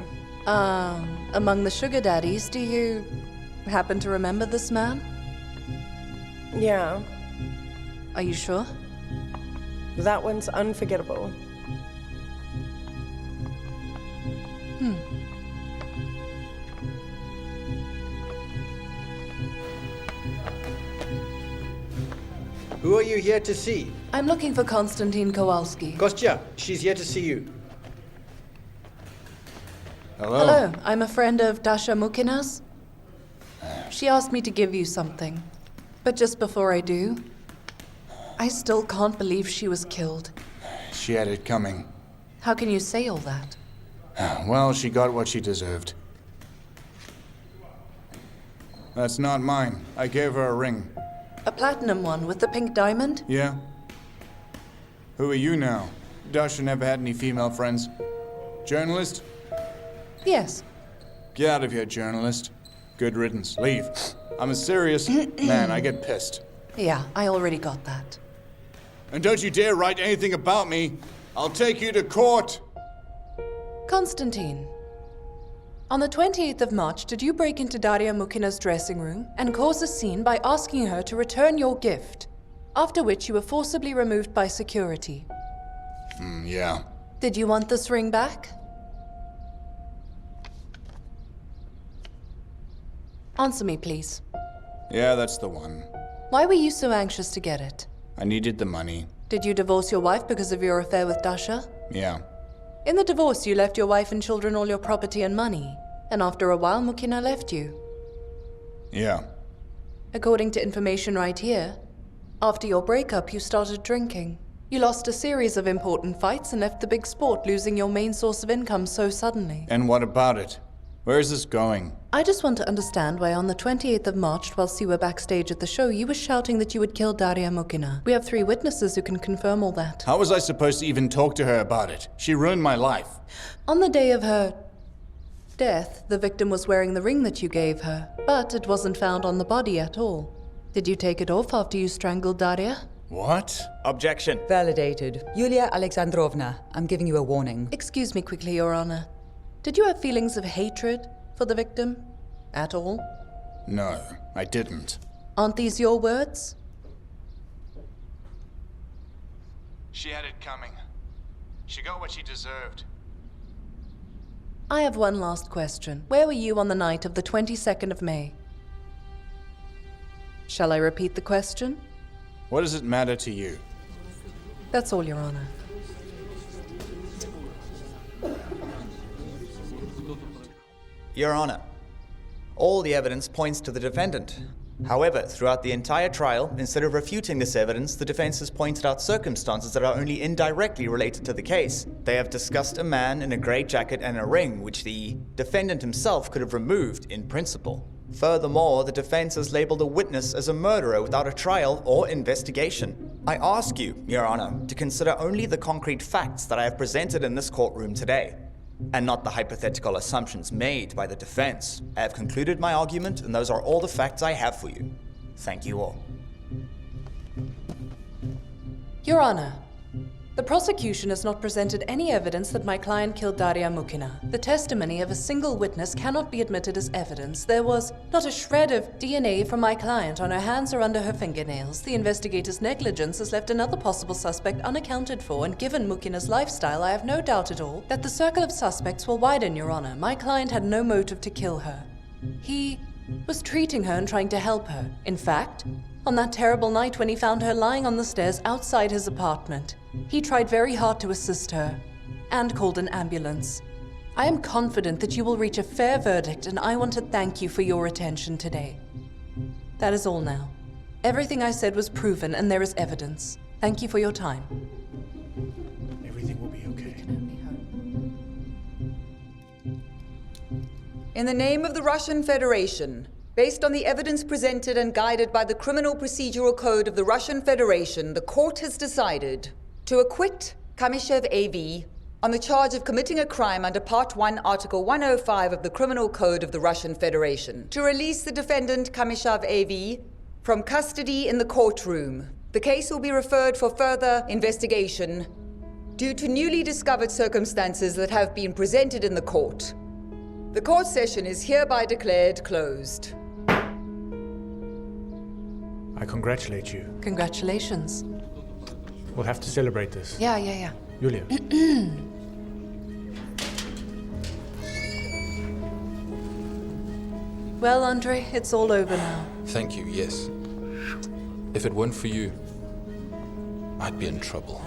Among the sugar daddies, do you happen to remember this man? Yeah. Are you sure? That one's unforgettable. Who are you here to see? I'm looking for Konstantin Kowalski. Kostya, she's here to see you. Hello, I'm a friend of Dasha Mukina's. She asked me to give you something. But just before I do, I still can't believe she was killed. She had it coming. How can you say all that? Well, she got what she deserved. That's not mine. I gave her a ring. A platinum one with the pink diamond? Yeah? Who are you now? Dasha never had any female friends. Journalist? Yes. Get out of here, journalist. Good riddance. Leave. I'm a serious man. I get pissed. Yeah, I already got that. And don't you dare write anything about me. I'll take you to court. Konstantin, on the 28th of March, did you break into Daria Mukina's dressing room and cause a scene by asking her to return your gift, after which you were forcibly removed by security? Yeah. Did you want this ring back? Answer me, please. Yeah, that's the one. Why were you so anxious to get it? I needed the money. Did you divorce your wife because of your affair with Dasha? Yeah. In the divorce, you left your wife and children all your property and money. And after a while, Mukina left you. Yeah. According to information right here, after your breakup, you started drinking. You lost a series of important fights and left the big sport, losing your main source of income so suddenly. And what about it? Where is this going? I just want to understand why on the 28th of March, whilst you were backstage at the show, you were shouting that you would kill Daria Mokina. We have 3 witnesses who can confirm all that. How was I supposed to even talk to her about it? She ruined my life. On the day of her death, the victim was wearing the ring that you gave her, but it wasn't found on the body at all. Did you take it off after you strangled Daria? What? Objection. Validated. Yulia Alexandrovna, I'm giving you a warning. Excuse me quickly, Your Honor. Did you have feelings of hatred for the victim? At all? No, I didn't. Aren't these your words? She had it coming. She got what she deserved. I have one last question. Where were you on the night of the 22nd of May? Shall I repeat the question? What does it matter to you? That's all, Your Honor. Your Honor, all the evidence points to the defendant. However, throughout the entire trial, instead of refuting this evidence, the defense has pointed out circumstances that are only indirectly related to the case. They have discussed a man in a grey jacket and a ring, which the defendant himself could have removed in principle. Furthermore, the defense has labeled a witness as a murderer without a trial or investigation. I ask you, Your Honor, to consider only the concrete facts that I have presented in this courtroom today, and not the hypothetical assumptions made by the defense. I have concluded my argument, and those are all the facts I have for you. Thank you all. Your Honor, the prosecution has not presented any evidence that my client killed Daria Mokina. The testimony of a single witness cannot be admitted as evidence. There was not a shred of DNA from my client on her hands or under her fingernails. The investigator's negligence has left another possible suspect unaccounted for, and given Mokina's lifestyle, I have no doubt at all that the circle of suspects will widen, Your Honor. My client had no motive to kill her. He was treating her and trying to help her. In fact, on that terrible night when he found her lying on the stairs outside his apartment, he tried very hard to assist her and called an ambulance. I am confident that you will reach a fair verdict, and I want to thank you for your attention today. That is all now. Everything I said was proven, and there is evidence. Thank you for your time. Everything will be okay. In the name of the Russian Federation, based on the evidence presented and guided by the Criminal Procedural Code of the Russian Federation, the court has decided to acquit Kamyshev A.V. on the charge of committing a crime under Part 1, Article 105 of the Criminal Code of the Russian Federation, to release the defendant Kamyshev A.V. from custody in the courtroom. The case will be referred for further investigation due to newly discovered circumstances that have been presented in the court. The court session is hereby declared closed. I congratulate you. Congratulations. We'll have to celebrate this. Yeah. Yulia. Well, Andrei, it's all over now. Thank you, yes. If it weren't for you, I'd be in trouble.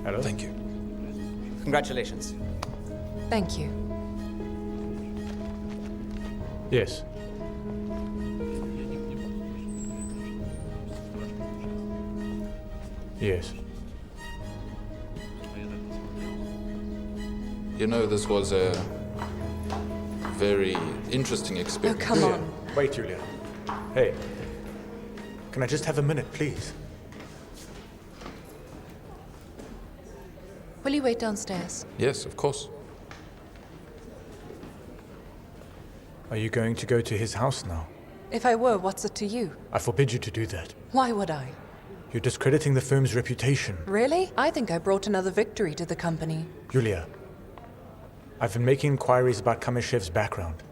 Hello? Thank you. Congratulations. Thank you. Yes. Yes. You know, this was a very interesting experience. Oh, come on. Wait, Julia. Hey. Can I just have a minute, please? Will you wait downstairs? Yes, of course. Are you going to go to his house now? If I were, what's it to you? I forbid you to do that. Why would I? You're discrediting the firm's reputation. Really? I think I brought another victory to the company. Yulia, I've been making inquiries about Kamyshev's background,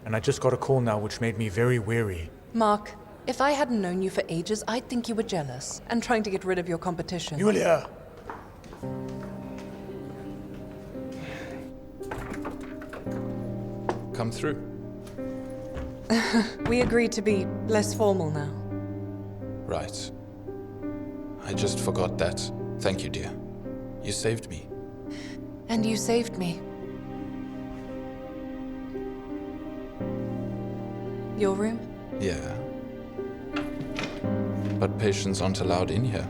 and I just got a call now which made me very wary. Mark, if I hadn't known you for ages, I'd think you were jealous and trying to get rid of your competition. Yulia! Come through. We agreed to be less formal now. Right. I just forgot that. Thank you, dear. You saved me. And you saved me. Your room? Yeah. But patients aren't allowed in here.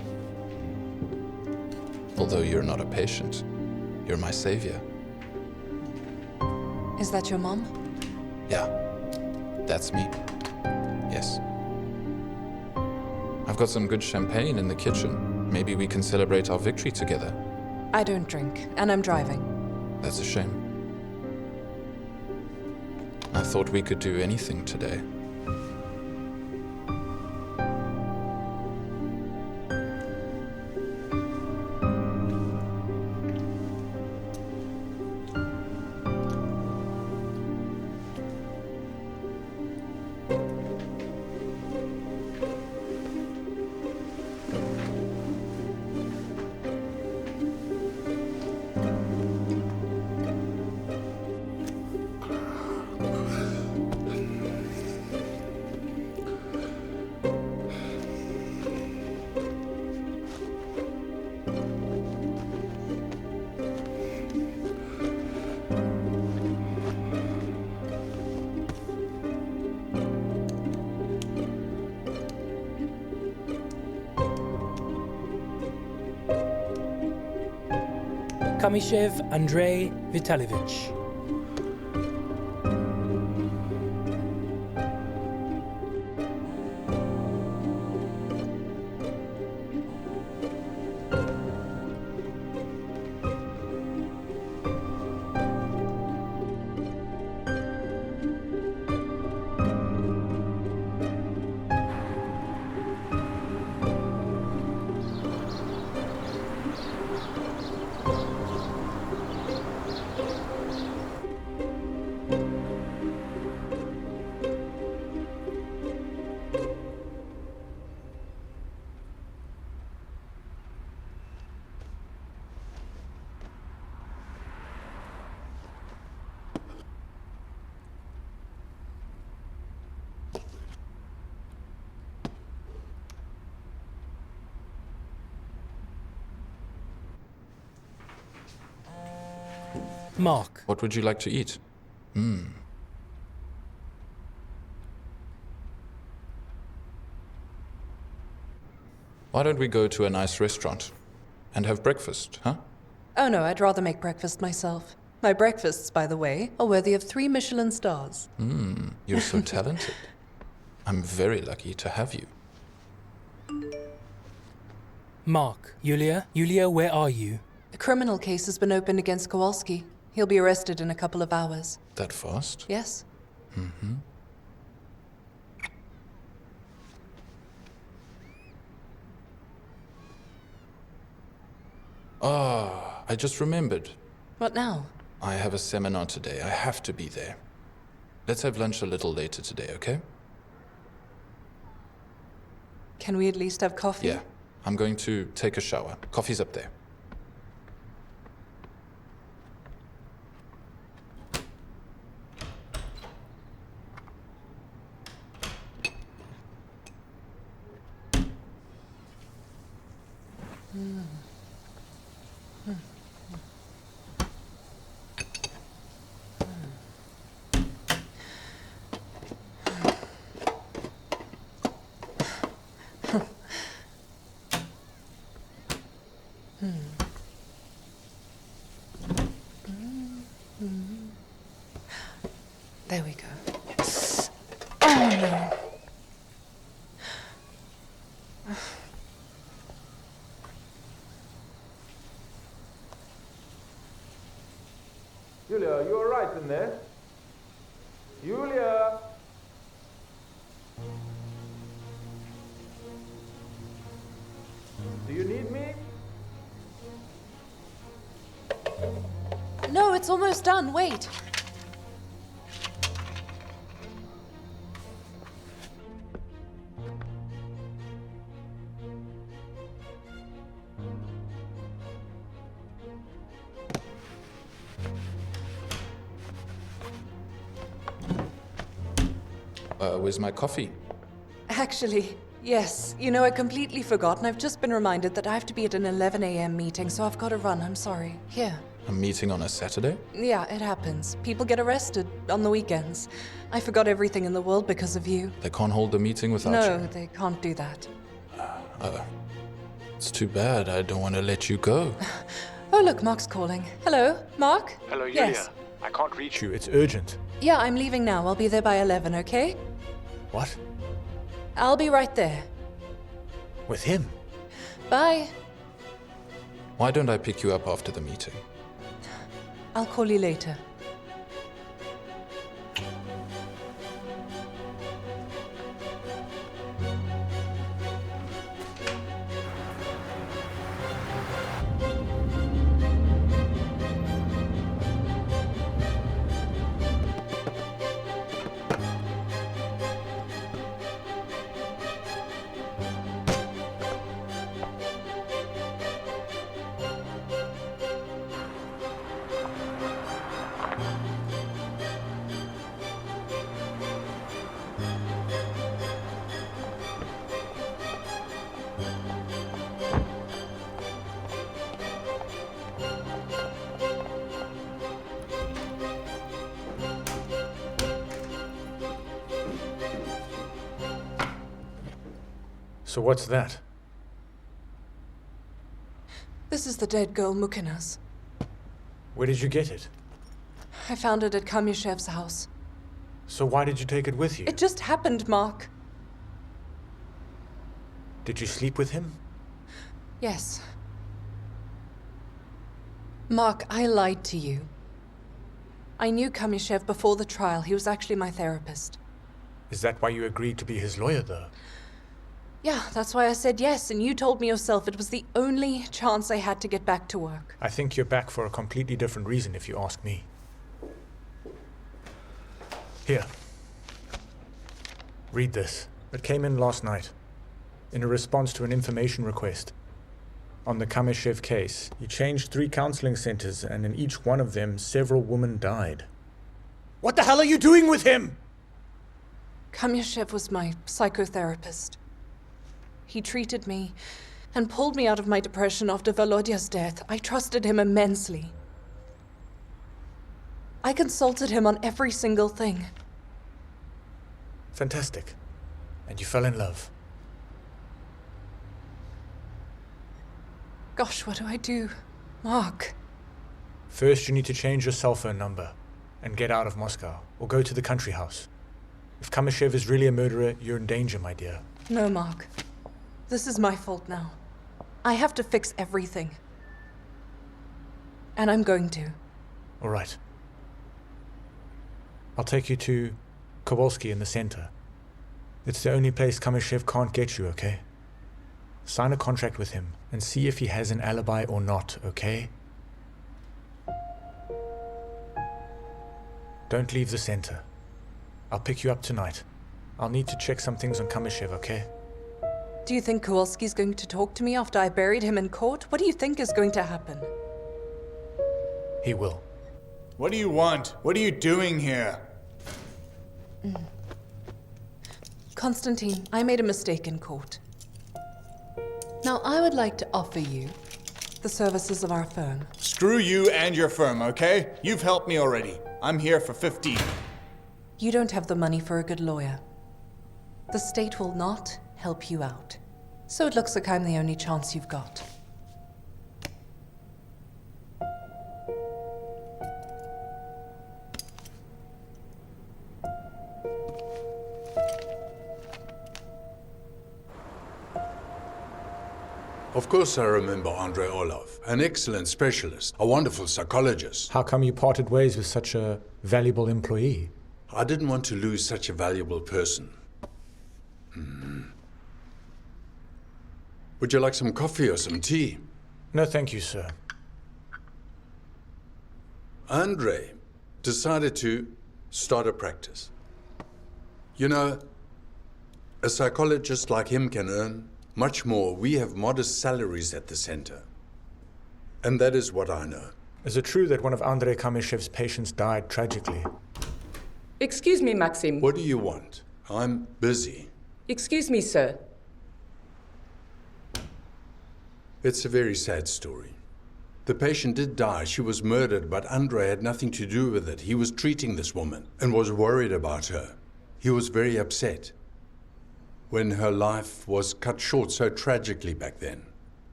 Although you're not a patient. You're my savior. Is that your mom? Yeah, that's me. Yes. I've got some good champagne in the kitchen. Maybe we can celebrate our victory together. I don't drink, and I'm driving. That's a shame. I thought we could do anything today. Kamishev Andrei Vitalyevich. Mark. What would you like to eat? Why don't we go to a nice restaurant and have breakfast, huh? Oh no, I'd rather make breakfast myself. My breakfasts, by the way, are worthy of 3 Michelin stars. You're so talented. I'm very lucky to have you. Mark. Yulia? Yulia, where are you? A criminal case has been opened against Kowalski. He'll be arrested in a couple of hours. That fast? Yes. I just remembered. What now? I have a seminar today. I have to be there. Let's have lunch a little later today, okay? Can we at least have coffee? Yeah. I'm going to take a shower. Coffee's up there. There we go. Oh no. Yulia, you all right in there? Yulia! Do you need me? No, it's almost done. Wait. Where's my coffee? Actually, yes. You know, I completely forgot, and I've just been reminded that I have to be at an 11 a.m. meeting, so I've got to run. I'm sorry. Here. A meeting on a Saturday? Yeah, it happens. People get arrested on the weekends. I forgot everything in the world because of you. They can't hold the meeting without you? No, they can't do that. It's too bad. I don't want to let you go. Oh, look, Mark's calling. Hello, Mark? Hello, Yulia. Yes. I can't reach you. It's urgent. Yeah, I'm leaving now. I'll be there by 11, okay? What? I'll be right there. With him? Bye. Why don't I pick you up after the meeting? I'll call you later. So what's that? This is the dead girl Mukina's. Where did you get it? I found it at Kamyashev's house. So why did you take it with you? It just happened, Mark. Did you sleep with him? Yes. Mark, I lied to you. I knew Kamyshev before the trial. He was actually my therapist. Is that why you agreed to be his lawyer, though? Yeah, that's why I said yes, and you told me yourself it was the only chance I had to get back to work. I think you're back for a completely different reason, if you ask me. Here. Read this. It came in last night, in a response to an information request. On the Kamyshev case, he changed 3 counseling centers, and in each one of them, several women died. What the hell are you doing with him? Kamyashev was my psychotherapist. He treated me and pulled me out of my depression after Volodya's death. I trusted him immensely. I consulted him on every single thing. Fantastic. And you fell in love. Gosh, what do I do? Mark. First, you need to change your cell phone number and get out of Moscow, or go to the country house. If Kamyshev is really a murderer, you're in danger, my dear. No, Mark. This is my fault now. I have to fix everything. And I'm going to. All right. I'll take you to Kowalski in the center. It's the only place Kamyshev can't get you, okay? Sign a contract with him and see if he has an alibi or not, okay? Don't leave the center. I'll pick you up tonight. I'll need to check some things on Kamyshev, okay? Do you think Kowalski's going to talk to me after I buried him in court? What do you think is going to happen? He will. What do you want? What are you doing here? Konstantin, I made a mistake in court. Now, I would like to offer you the services of our firm. Screw you and your firm, okay? You've helped me already. I'm here for 15. You don't have the money for a good lawyer. The state will not help you out. So it looks like I'm the only chance you've got. Of course I remember Andrei Orlov, an excellent specialist, a wonderful psychologist. How come you parted ways with such a valuable employee? I didn't want to lose such a valuable person. Would you like some coffee or some tea? No, thank you, sir. Andrei decided to start a practice. You know, a psychologist like him can earn much more. We have modest salaries at the center. And that is what I know. Is it true that one of Andrei Kamyshev's patients died tragically? Excuse me, Maxim. What do you want? I'm busy. Excuse me, sir. It's a very sad story. The patient did die. She was murdered, but Andrei had nothing to do with it. He was treating this woman and was worried about her. He was very upset when her life was cut short so tragically back then.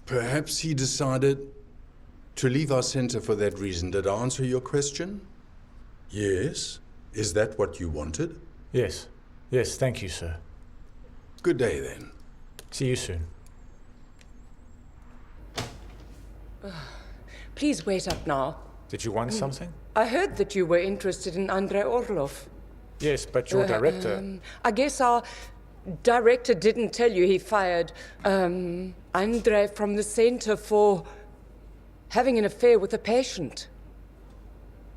Perhaps he decided to leave our center for that reason. Did I answer your question? Yes. Is that what you wanted? Yes. Yes, thank you, sir. Good day, then. See you soon. Please wait up now. Did you want something? I heard that you were interested in Andrei Orlov. Yes, but your director... I guess our director didn't tell you he fired Andrei from the center for having an affair with a patient.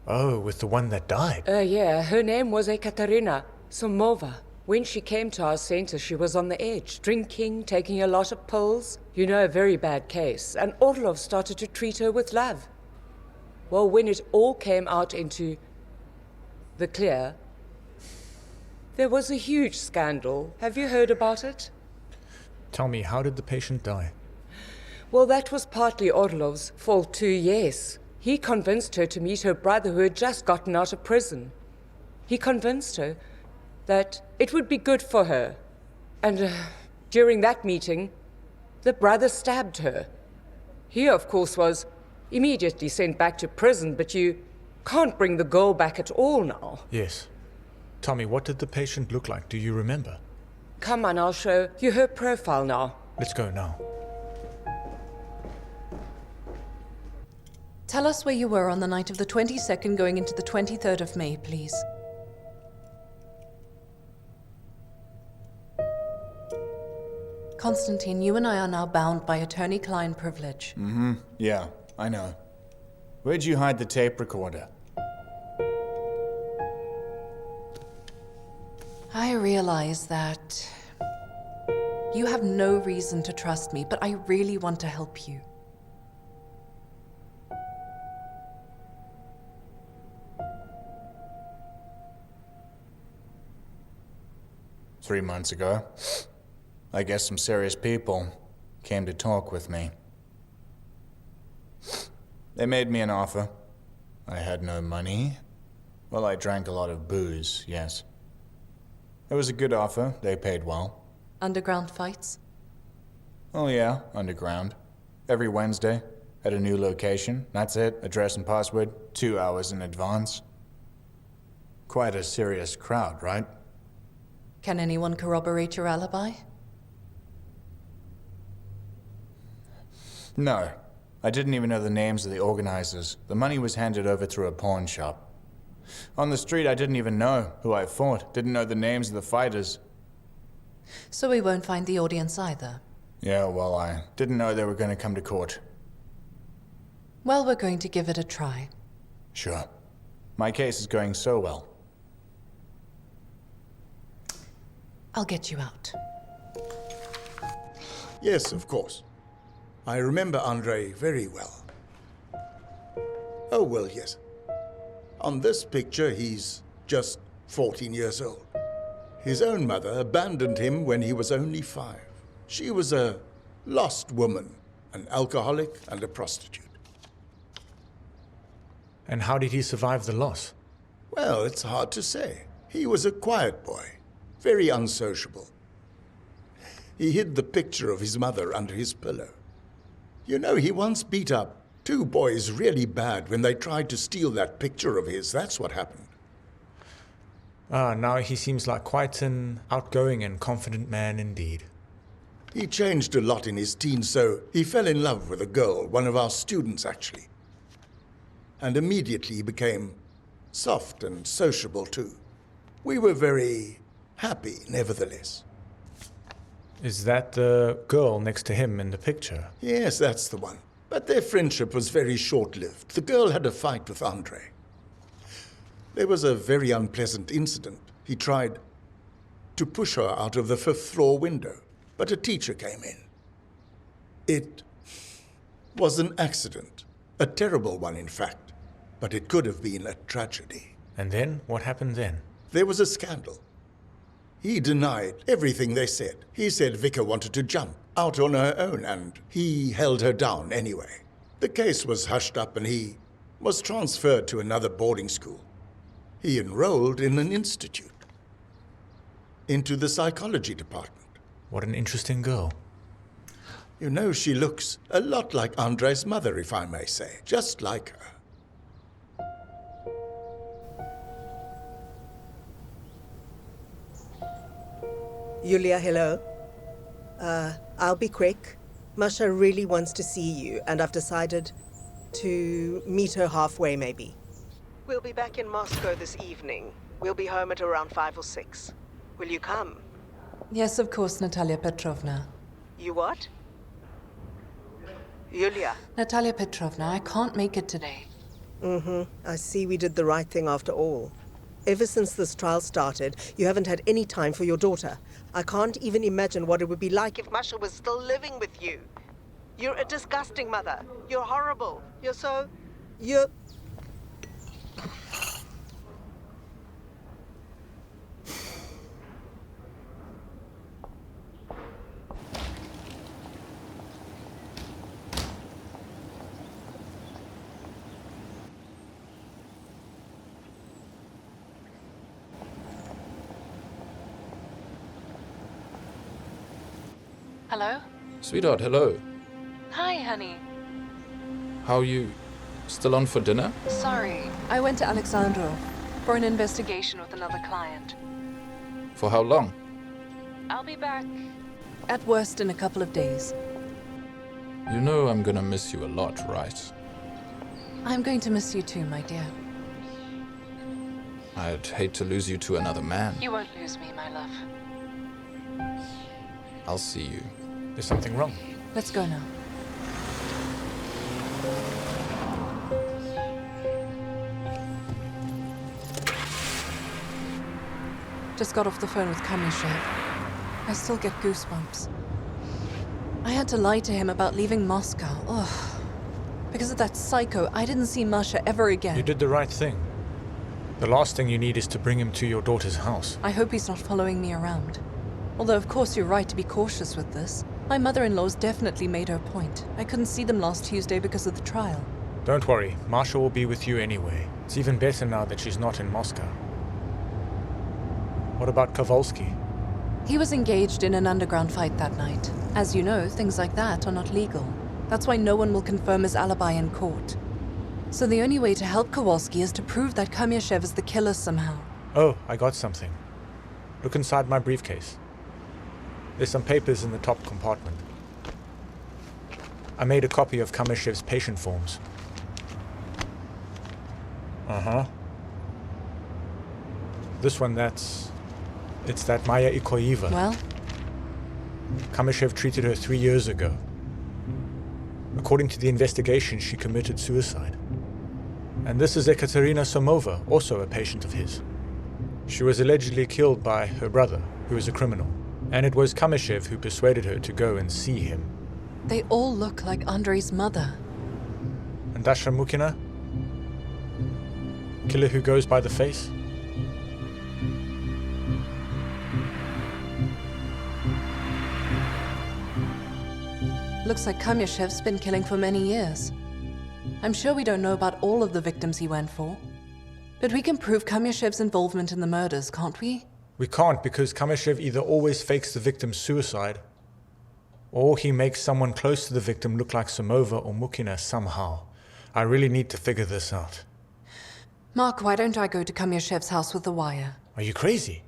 Oh, with the one that died? Yeah, her name was Ekaterina Somova. When she came to our center, she was on the edge, drinking, taking a lot of pills. You know, a very bad case. And Orlov started to treat her with love. Well, when it all came out into the clear, there was a huge scandal. Have you heard about it? Tell me, how did the patient die? Well, that was partly Orlov's fault too, yes. He convinced her to meet her brother who had just gotten out of prison. He convinced her that it would be good for her. And during that meeting, the brother stabbed her. He, of course, was immediately sent back to prison, but you can't bring the girl back at all now. Yes. Tell me, what did the patient look like? Do you remember? Come on, I'll show you her profile now. Let's go now. Tell us where you were on the night of the 22nd going into the 23rd of May, please. Constantine, you and I are now bound by attorney-client privilege. Mm-hmm. Yeah, I know. Where'd you hide the tape recorder? I realize that you have no reason to trust me, but I really want to help you. Three months ago, I guess some serious people came to talk with me. They made me an offer. I had no money. Well, I drank a lot of booze, yes. It was a good offer. They paid well. Underground fights? Oh yeah, underground. Every Wednesday, at a new location. That's it. Address and password, 2 hours in advance. Quite a serious crowd, right? Can anyone corroborate your alibi? No. I didn't even know the names of the organizers. The money was handed over through a pawn shop. On the street, I didn't even know who I fought. Didn't know the names of the fighters. So we won't find the audience either. Yeah, well, I didn't know they were going to come to court. Well, we're going to give it a try. Sure. My case is going so well. I'll get you out. Yes, of course. I remember Andrei very well. Oh, well, yes. On this picture, he's just 14 years old. His own mother abandoned him when he was only 5. She was a lost woman, an alcoholic and a prostitute. And how did he survive the loss? Well, it's hard to say. He was a quiet boy, very unsociable. He hid the picture of his mother under his pillow. You know, he once beat up 2 boys really bad when they tried to steal that picture of his. That's what happened. Ah, now he seems like quite an outgoing and confident man indeed. He changed a lot in his teens, so he fell in love with a girl, one of our students actually. And immediately he became soft and sociable too. We were very happy, nevertheless. Is that the girl next to him in the picture? Yes, that's the one. But their friendship was very short-lived. The girl had a fight with Andrei. There was a very unpleasant incident. He tried to push her out of the 5th floor window, but a teacher came in. It was an accident. A terrible one, in fact. But it could have been a tragedy. And then? What happened then? There was a scandal. He denied everything they said. He said Vika wanted to jump out on her own, and he held her down anyway. The case was hushed up, and he was transferred to another boarding school. He enrolled in an institute, into the psychology department. What an interesting girl. You know, she looks a lot like Andrei's mother, if I may say. Just like her. Yulia, hello. I'll be quick. Masha really wants to see you, and I've decided to meet her halfway, maybe. We'll be back in Moscow this evening. We'll be home at around 5 or 6. Will you come? Yes, of course, Natalia Petrovna. You what? Yulia. Natalia Petrovna, I can't make it today. I see we did the right thing after all. Ever since this trial started, you haven't had any time for your daughter. I can't even imagine what it would be like if Masha was still living with you. You're a disgusting mother. You're horrible. You're... Hello? Sweetheart, hello. Hi, honey. How are you? Still on for dinner? Sorry. I went to Alexandrov for an investigation with another client. For how long? I'll be back. At worst in a couple of days. You know I'm gonna miss you a lot, right? I'm going to miss you too, my dear. I'd hate to lose you to another man. You won't lose me, my love. I'll see you. There's something wrong. Let's go now. Just got off the phone with Kamyshev. I still get goosebumps. I had to lie to him about leaving Moscow. Ugh. Because of that psycho, I didn't see Masha ever again. You did the right thing. The last thing you need is to bring him to your daughter's house. I hope he's not following me around. Although, of course, you're right to be cautious with this. My mother-in-law's definitely made her point. I couldn't see them last Tuesday because of the trial. Don't worry, Masha will be with you anyway. It's even better now that she's not in Moscow. What about Kowalski? He was engaged in an underground fight that night. As you know, things like that are not legal. That's why no one will confirm his alibi in court. So the only way to help Kowalski is to prove that Kamyshev is the killer somehow. Oh, I got something. Look inside my briefcase. There's some papers in the top compartment. I made a copy of Kamyshev's patient forms. This one, it's that Maya Ikoeva. Well? Kamyshev treated her 3 years ago. According to the investigation, she committed suicide. And this is Ekaterina Somova, also a patient of his. She was allegedly killed by her brother, who is a criminal. And it was Kamyshev who persuaded her to go and see him. They all look like Andrei's mother. And Dasha Mukina? Killer who goes by the face? Looks like Kamyshev's been killing for many years. I'm sure we don't know about all of the victims he went for. But we can prove Kamyshev's involvement in the murders, can't we? We can't, because Kamyshev either always fakes the victim's suicide, or he makes someone close to the victim look like Somova or Mukina somehow. I really need to figure this out. Mark, why don't I go to Kamyshev's house with the wire? Are you crazy?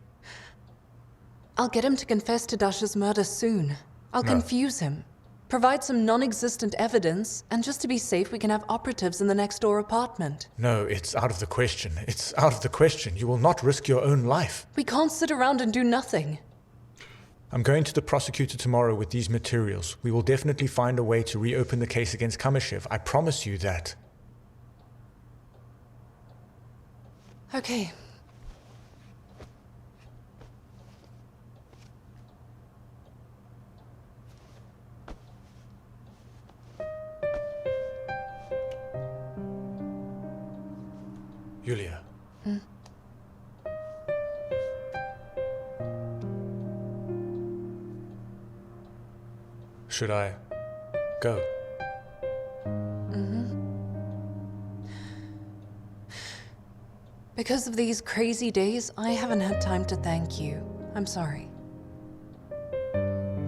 I'll get him to confess to Dasha's murder soon. I'll No. confuse him. Provide some non-existent evidence, and just to be safe, we can have operatives in the next-door apartment. No, it's out of the question. It's out of the question. You will not risk your own life. We can't sit around and do nothing. I'm going to the prosecutor tomorrow with these materials. We will definitely find a way to reopen the case against Kamyshev. I promise you that. Okay. Yulia. Should I go? Because of these crazy days, I haven't had time to thank you. I'm sorry.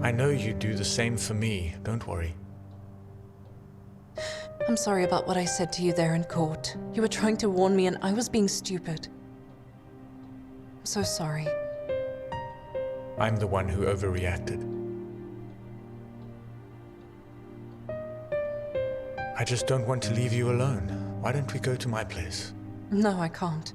I know you do the same for me, don't worry. I'm sorry about what I said to you there in court. You were trying to warn me and I was being stupid. I'm so sorry. I'm the one who overreacted. I just don't want to leave you alone. Why don't we go to my place? No, I can't.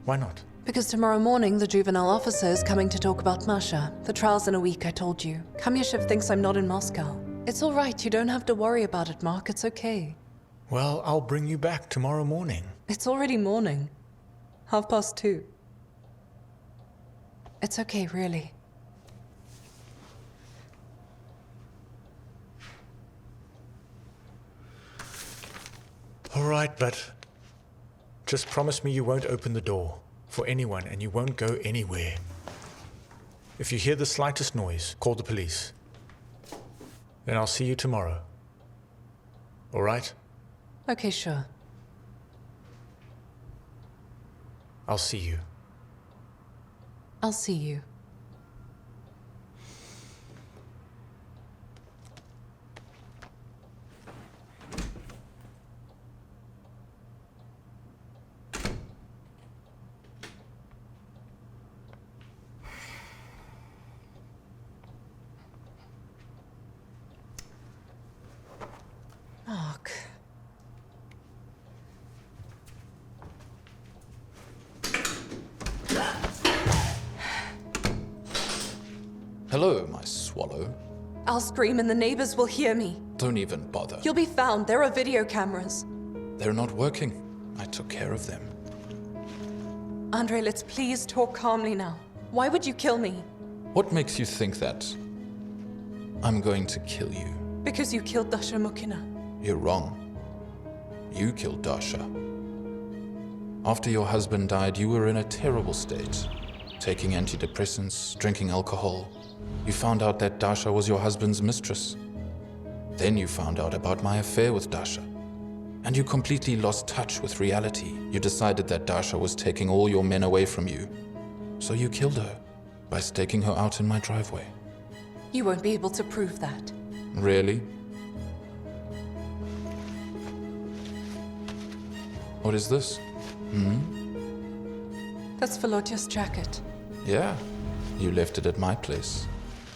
Why not? Because tomorrow morning, the juvenile officer is coming to talk about Masha. The trial's in a week, I told you. Kamyashev thinks I'm not in Moscow. It's all right, you don't have to worry about it, Mark. It's okay. Well, I'll bring you back tomorrow morning. It's already morning. 2:30. It's okay, really. All right, but just promise me you won't open the door for anyone and you won't go anywhere. If you hear the slightest noise, call the police. Then I'll see you tomorrow. All right? Okay, sure. I'll see you. I'll see you. Mark. Hello, my swallow. I'll scream and the neighbors will hear me. Don't even bother. You'll be found. There are video cameras. They're not working. I took care of them. Andrei, let's please talk calmly now. Why would you kill me? What makes you think that I'm going to kill you? Because you killed Dasha Mukina. You're wrong. You killed Dasha. After your husband died, you were in a terrible state. Taking antidepressants, drinking alcohol. You found out that Dasha was your husband's mistress. Then you found out about my affair with Dasha. And you completely lost touch with reality. You decided that Dasha was taking all your men away from you. So you killed her by staking her out in my driveway. You won't be able to prove that. Really? What is this? That's Volodya's jacket. Yeah, you left it at my place.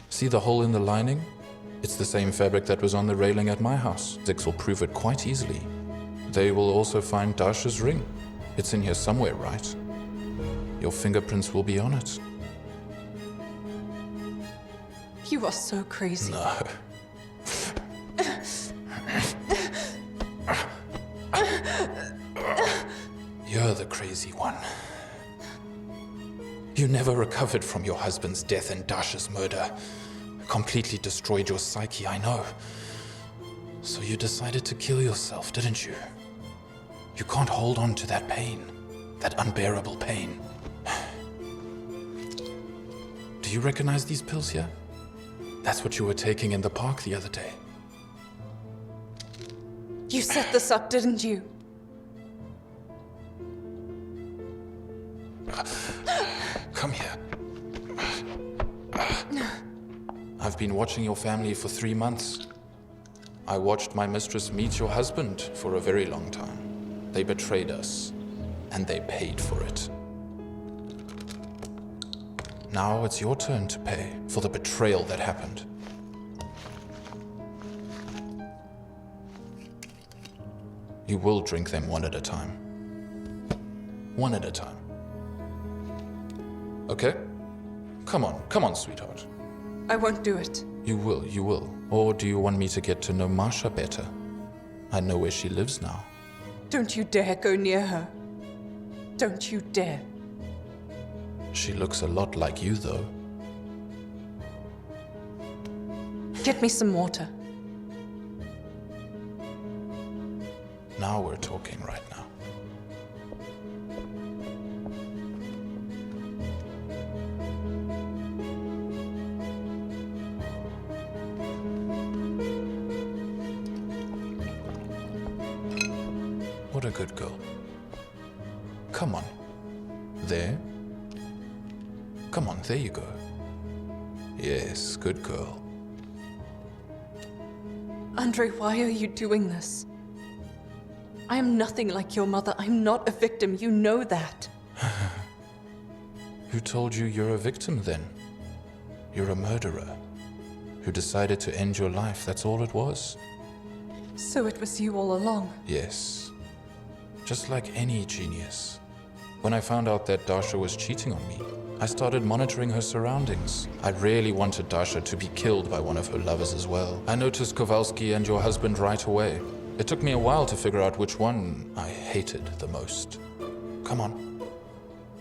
See the hole in the lining? It's the same fabric that was on the railing at my house. Zix will prove it quite easily. They will also find Dasha's ring. It's in here somewhere, right? Your fingerprints will be on it. You are so crazy. No. You're the crazy one. You never recovered from your husband's death and Dasha's murder. Completely destroyed your psyche, I know. So you decided to kill yourself, didn't you? You can't hold on to that pain. That unbearable pain. Do you recognize these pills here? That's what you were taking in the park the other day. You set this up, didn't you? Come here. I've been watching your family for 3 months. I watched my mistress meet your husband for a very long time. They betrayed us, and they paid for it. Now it's your turn to pay for the betrayal that happened. You will drink them one at a time. One at a time. Okay? Come on, sweetheart. I won't do it. You will. Or do you want me to get to know Masha better? I know where she lives now. Don't you dare go near her. Don't you dare. She looks a lot like you, though. Get me some water. Now we're talking right now. What a good girl. Come on. There. Come on, there you go. Yes, good girl. Andrei, why are you doing this? I am nothing like your mother. I'm not a victim. You know that. Who told you you're a victim then? You're a murderer who decided to end your life, that's all it was. So it was you all along? Yes. Just like any genius. When I found out that Dasha was cheating on me, I started monitoring her surroundings. I really wanted Dasha to be killed by one of her lovers as well. I noticed Kowalski and your husband right away. It took me a while to figure out which one I hated the most. Come on.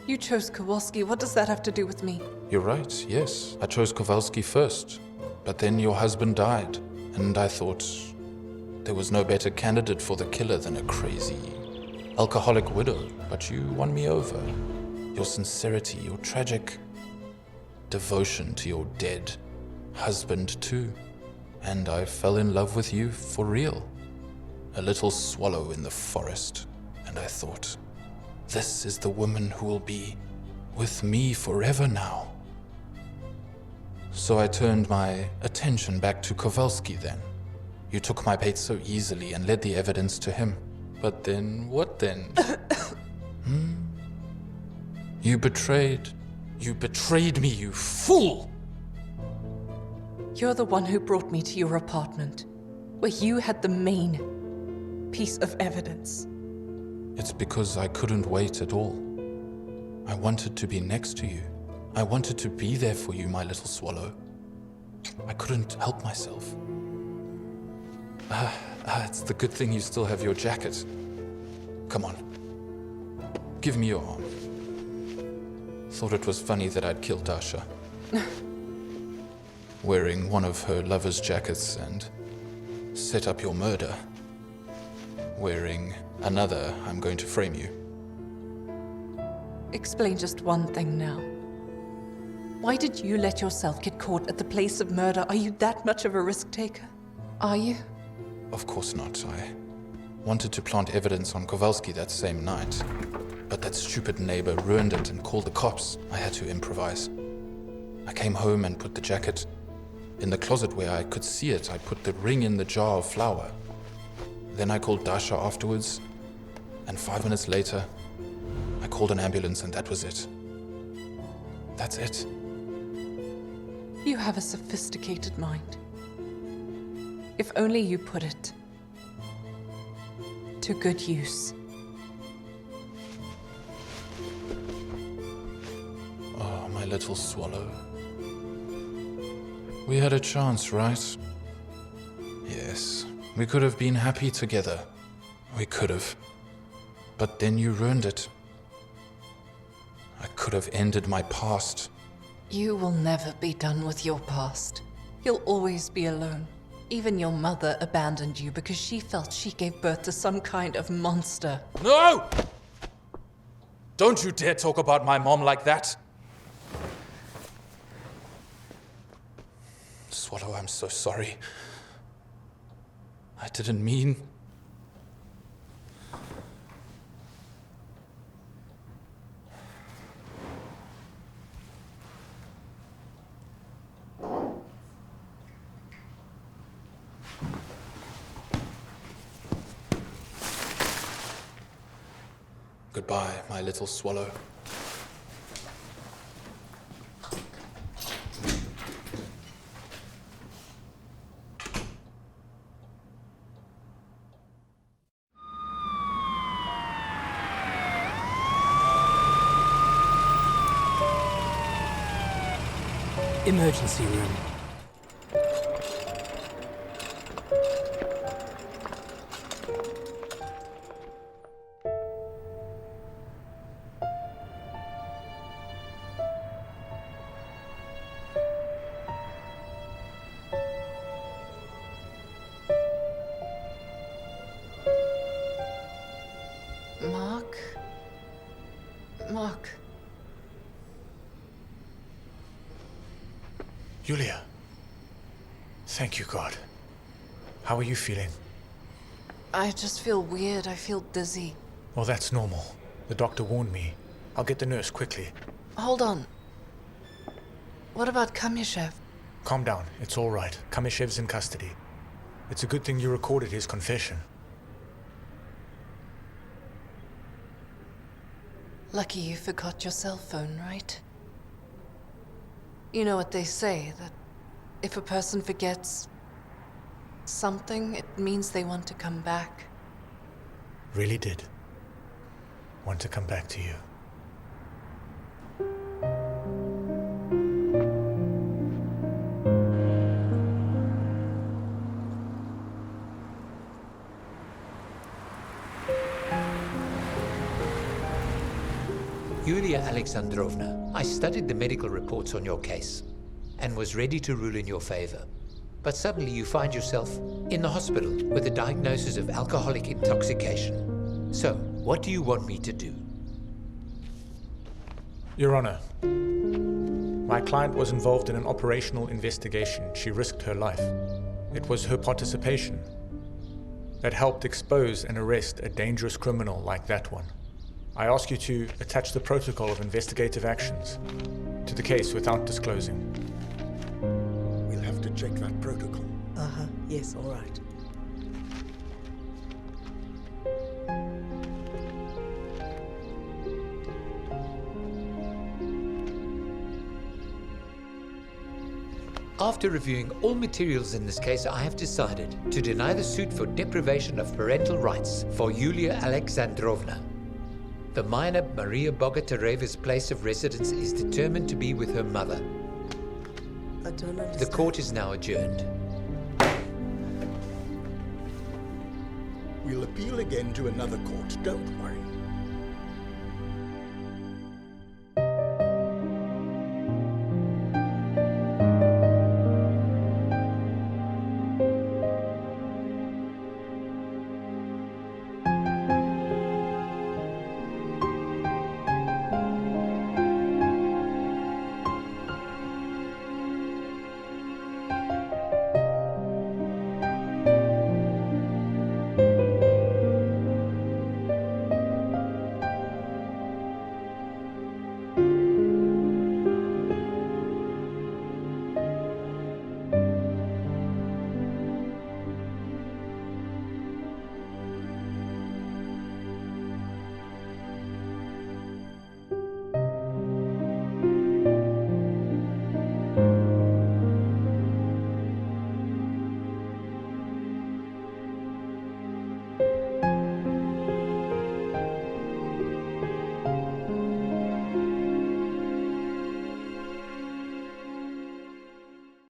You chose Kowalski. What does that have to do with me? You're right, yes. I chose Kowalski first. But then your husband died, and I thought there was no better candidate for the killer than a crazy, alcoholic widow. But you won me over. Your sincerity, your tragic devotion to your dead husband too. And I fell in love with you for real. A little swallow in the forest. And I thought, this is the woman who will be with me forever now. So I turned my attention back to Kowalski then. You took my bait so easily and led the evidence to him. But then, what then? You betrayed me, you fool! You're the one who brought me to your apartment, where you had the main piece of evidence. It's because I couldn't wait at all. I wanted to be next to you. I wanted to be there for you, my little swallow. I couldn't help myself. It's the good thing you still have your jacket. Come on. Give me your arm. Thought it was funny that I'd killed Dasha. Wearing one of her lover's jackets and set up your murder. Wearing another, I'm going to frame you. Explain just one thing now. Why did you let yourself get caught at the place of murder? Are you that much of a risk taker? Are you? Of course not. I wanted to plant evidence on Kowalski that same night. But that stupid neighbor ruined it and called the cops. I had to improvise. I came home and put the jacket in the closet where I could see it. I put the ring in the jar of flour. Then I called Dasha afterwards. And 5 minutes later, I called an ambulance and that was it. That's it. You have a sophisticated mind. If only you put it to good use. Oh, my little swallow. We had a chance, right? Yes, we could have been happy together. We could have. But then you ruined it. I could have ended my past. You will never be done with your past. You'll always be alone. Even your mother abandoned you because she felt she gave birth to some kind of monster. No! Don't you dare talk about my mom like that. Swallow, I'm so sorry. I didn't mean... Goodbye, my little swallow. Emergency room. Mark. Yulia. Thank you, God. How are you feeling? I just feel weird. I feel dizzy. Well, that's normal. The doctor warned me. I'll get the nurse quickly. Hold on. What about Kamyshev? Calm down. It's all right. Kamyshev's in custody. It's a good thing you recorded his confession. Lucky you forgot your cell phone, right? You know what they say, that if a person forgets something, it means they want to come back. Really did want to come back to you. Yulia Alexandrovna, I studied the medical reports on your case and was ready to rule in your favor. But suddenly you find yourself in the hospital with a diagnosis of alcoholic intoxication. So, what do you want me to do? Your Honor, my client was involved in an operational investigation. She risked her life. It was her participation that helped expose and arrest a dangerous criminal like that one. I ask you to attach the protocol of investigative actions to the case without disclosing. We'll have to check that protocol. Uh-huh, yes, all right. After reviewing all materials in this case, I have decided to deny the suit for deprivation of parental rights for Yulia Alexandrovna. The minor Maria Bogatyreva's place of residence is determined to be with her mother. I don't understand. The court is now adjourned. We'll appeal again to another court, don't worry.